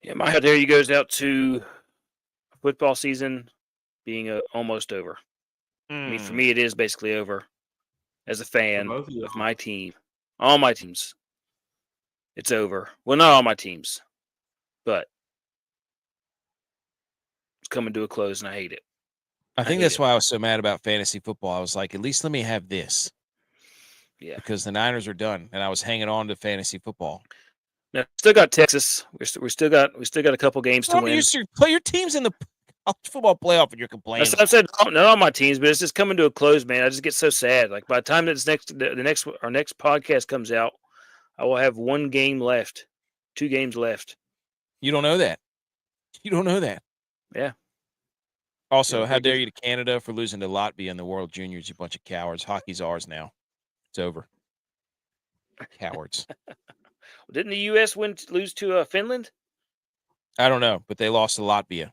Yeah, my how dare you goes out to football season being almost over. I mean, for me, it is basically over. As a fan of my team, all my teams, it's over. Well, not all my teams, but it's coming to a close, and I hate it. I think that's why I was so mad about fantasy football. I was like, at least let me have this. Yeah. Because the Niners are done, and I was hanging on to fantasy football. Now, still got Texas. We still got a couple games to win. You play your teams in the football playoff, and you're complaining. That's what I said. Not all my teams, but it's just coming to a close, man. I just get so sad. Like by the time our next podcast comes out, I will have 1 game left, 2 games left. You don't know that. You don't know that. Yeah. Also, how dare you to Canada for losing to Latvia in the World Juniors, you bunch of cowards. Hockey's ours now. It's over. Cowards. Didn't the U.S. lose to Finland? I don't know, but they lost to Latvia.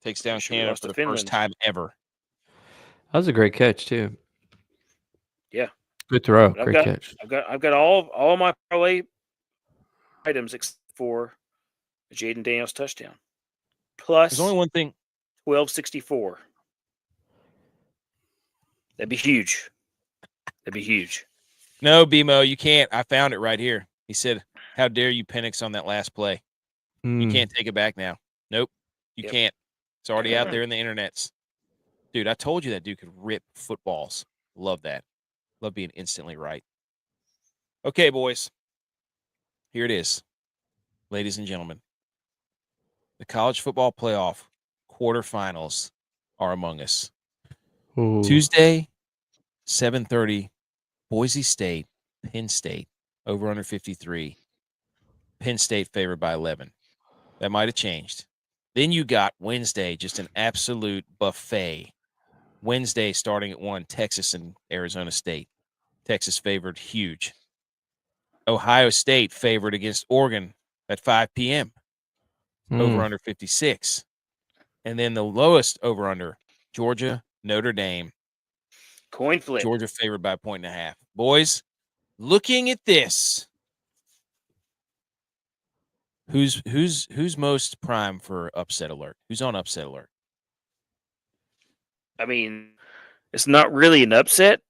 Takes down Canada for the first time ever. That was a great catch too. Yeah. Good throw. Great catch. I've got all my parlay items except for the Jaden Daniels touchdown. Plus, there's only one thing. 1264. That'd be huge. That'd be huge. No, BMO, you can't. I found it right here. He said, "How dare you, Penix, on that last play? You can't take it back now. Nope, you can't. It's already out there in the internets." Dude, I told you that dude could rip footballs. Love that. Love being instantly right. Okay, boys. Here it is, ladies and gentlemen. The college football playoff quarterfinals are among us. Ooh. Tuesday, 7:30, Boise State, Penn State, over under 53. Penn State favored by 11. That might have changed. Then you got Wednesday, just an absolute buffet. Wednesday starting at 1, Texas and Arizona State. Texas favored huge. Ohio State favored against Oregon at 5 p.m. Over under 56. And then the lowest over under, Georgia, Notre Dame. Coin flip. Georgia favored by 1.5. Boys, looking at this, who's most prime for upset alert? Who's on upset alert? I mean, it's not really an upset.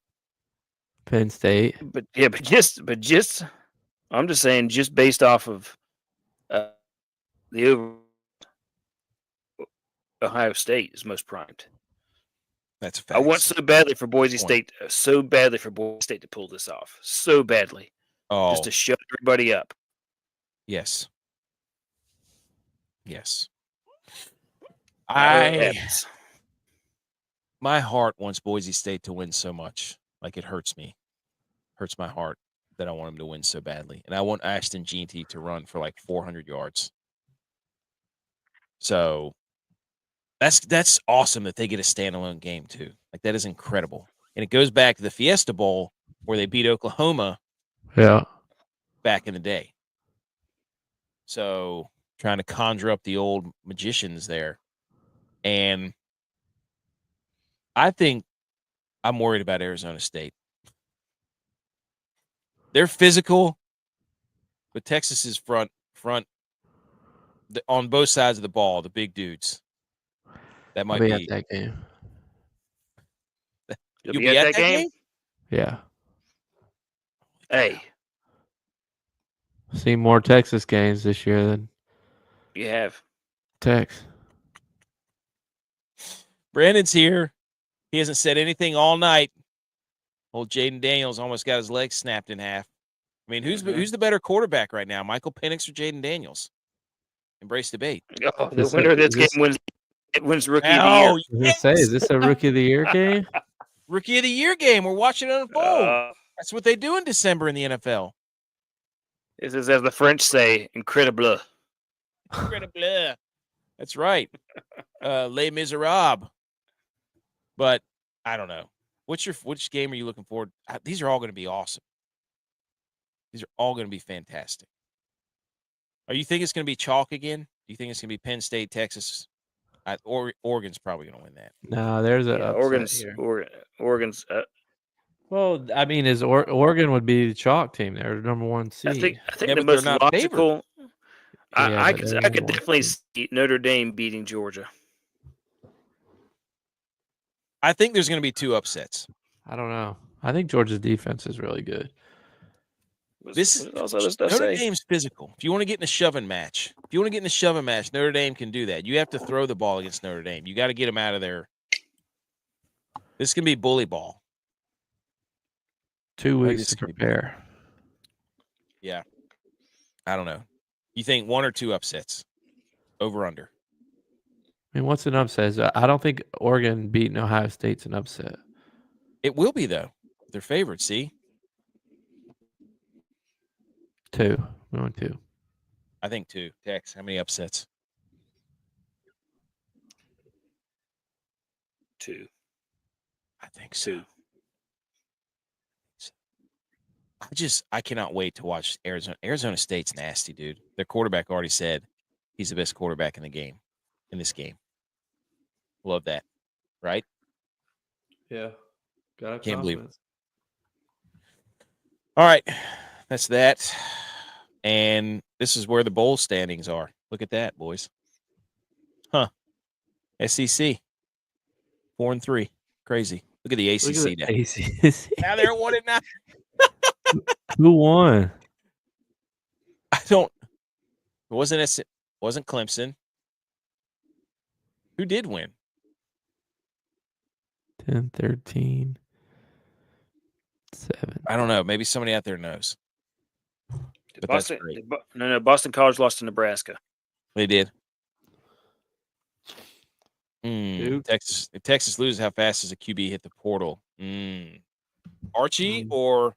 Penn State. But just I'm just saying, just based off of the over, Ohio State is most primed. That's a fact. I want so badly for Boise State to pull this off. So badly. Oh. Just to shut everybody up. Yes. My heart wants Boise State to win so much. Like, it hurts me. Hurts my heart that I want him to win so badly. And I want Ashton Jeanty to run for like 400 yards. So that's awesome that they get a standalone game too. Like, that is incredible. And it goes back to the Fiesta Bowl where they beat Oklahoma back in the day. So trying to conjure up the old magicians there. And I think I'm worried about Arizona State. They're physical, but Texas is front on both sides of the ball, the big dudes. That might be at that game. You'll be at that game? Yeah. Hey. Seen more Texas games this year than you have. Tex. Brandon's here. He hasn't said anything all night. Old Jaden Daniels almost got his legs snapped in half. I mean, who's the better quarterback right now, Michael Penix or Jaden Daniels? Embrace debate. Oh, the winner of this game wins Rookie of the Year. Yes. Is this a Rookie of the Year game? Rookie of the Year game. We're watching it unfold. That's what they do in December in the NFL. This is, as the French say, incredible. Incredible. That's right. Les Miserables. But I don't know. Which game are you looking forward? These are all going to be awesome. These are all going to be fantastic. Are you think it's going to be chalk again? Do you think it's going to be Penn State, Texas? Oregon's probably going to win that. No, there's Oregon's. Well, I mean, Oregon would be the chalk team? They're the number 1 seed. I think the most logical. I could definitely see Notre Dame beating Georgia. I think there's going to be 2 upsets. I don't know. I think Georgia's defense is really good. Notre Dame's physical. If you want to get in a shoving match, Notre Dame can do that. You have to throw the ball against Notre Dame. You got to get them out of there. This can be bully ball. 2 weeks to prepare. Yeah. I don't know. You think 1 or 2 upsets? Over under. I mean, what's an upset? I don't think Oregon beating Ohio State's an upset. It will be, though. They're favorites, see? 2. We went 2. I think 2. Tex, how many upsets? 2. I think so. I cannot wait to watch Arizona. Arizona State's nasty, dude. Their quarterback already said he's the best quarterback in this game. Love that, right? Yeah. Gotta have Can't believe it. confidence. All right, that's that. And this is where the bowl standings are. Look at that, boys. Huh. SEC 4-3. Crazy. Look at the ACC now. ACC. Now they're 1-9. Who won? It wasn't Clemson. Who did win? 10-13. 7. I don't know. Maybe somebody out there knows. But Boston, that's great. No. Boston College lost to Nebraska. They did. Duke. If Texas loses, how fast does a QB hit the portal? Archie or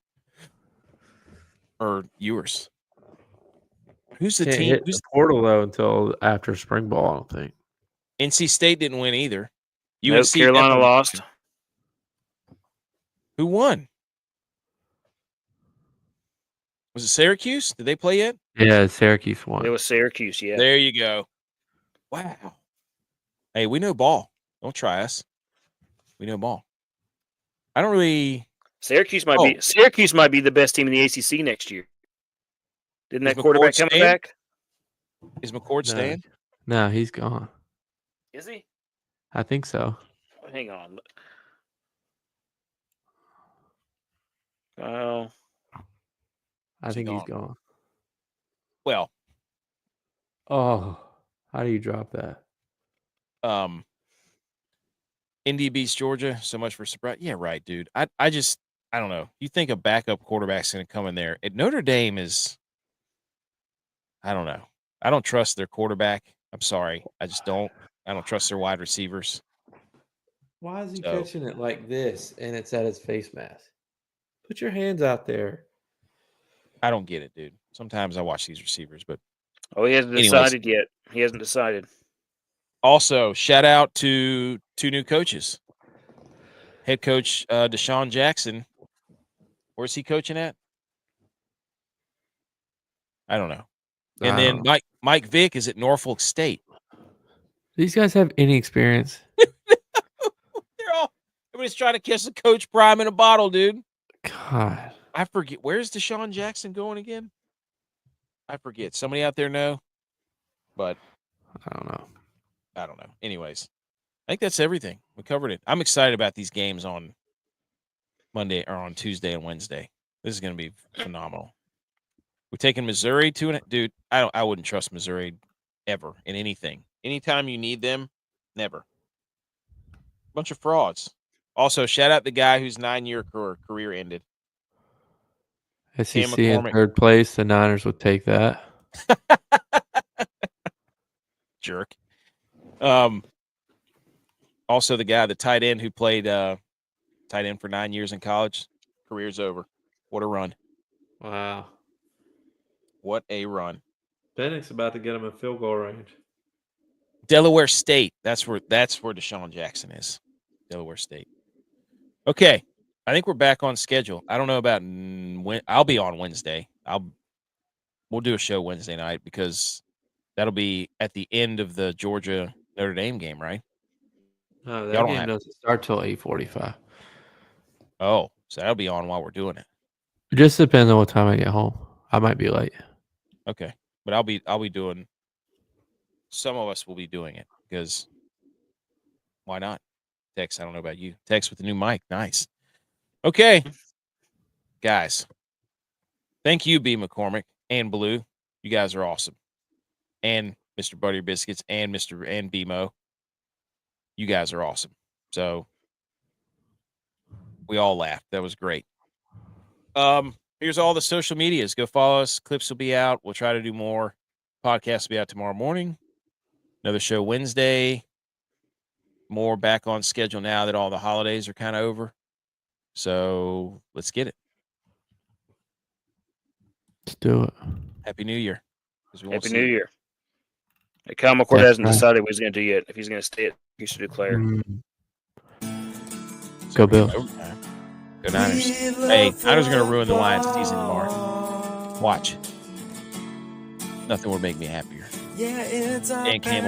Ewers? Who's the Can't team? hit the portal though until after spring ball. I don't think. NC State didn't win either. UNC Carolina lost. Who won? Was it Syracuse? Did they play yet? Yeah, Syracuse won. It was Syracuse, yeah. There you go. Wow. Hey, we know ball. Don't try us. We know ball. I don't really. Syracuse might be the best team in the ACC next year. Didn't that quarterback come back? Is McCord staying? No, he's gone. Is he? I think so. Hang on. Oh. I think he's gone. Well. Oh, how do you drop that? Indy beats Georgia. So much for surprise. Yeah, right, dude. I don't know. You think a backup quarterback's going to come in there? At Notre Dame is. I don't know. I don't trust their quarterback. I'm sorry. I just don't. I don't trust their wide receivers. Why is he catching it like this and it's at his face mask? Put your hands out there. I don't get it, dude. Sometimes I watch these receivers, but he hasn't decided yet. He hasn't decided. Also, shout out to 2 new coaches. Head coach Deshaun Jackson. Where's he coaching at? I don't know. And then Mike Vick is at Norfolk State. These guys have any experience? Everybody's trying to kiss a Coach Prime in a bottle, dude. God. I forget. Where's Deshaun Jackson going again? I forget. Somebody out there know? But I don't know. Anyways, I think that's everything. We covered it. I'm excited about these games on Monday or on Tuesday and Wednesday. This is going to be phenomenal. We're taking Missouri dude. I wouldn't trust Missouri ever in anything. Anytime you need them, never. Bunch of frauds. Also, shout out the guy whose 9-year career ended. SEC in third place. The Niners would take that. Jerk. Also, the tight end who played tight end for 9 years in college, career's over. What a run! Wow, what a run! Pennick's about to get him in field goal range. Delaware State. That's where Deshaun Jackson is. Delaware State. Okay, I think we're back on schedule. I don't know about when. I'll be on Wednesday. We'll do a show Wednesday night because that'll be at the end of the Georgia Notre Dame game, right? No, that game doesn't start till 8:45. Oh, so that'll be on while we're doing it. It just depends on what time I get home. I might be late. Okay, but I'll be doing. Some of us will be doing it because why not? Tex, I don't know about you. Tex with the new mic, nice. Okay, guys, thank you, B. McCormick and Blue. You guys are awesome, and Mr. Butter Biscuits and BMO. You guys are awesome. So we all laughed. That was great. Here's all the social medias. Go follow us. Clips will be out. We'll try to do more. Podcast will be out tomorrow morning. Another show Wednesday. More back on schedule now that all the holidays are kind of over. So let's get it. Let's do it. Happy New Year. Happy New Year. Kyle McCord hasn't decided what he's going to do yet. If he's going to stay at Houston Declare. Go Bills. Go Niners. Hey, Niners are going to ruin the Lions season tomorrow. Watch. Nothing would make me happier. And Camel.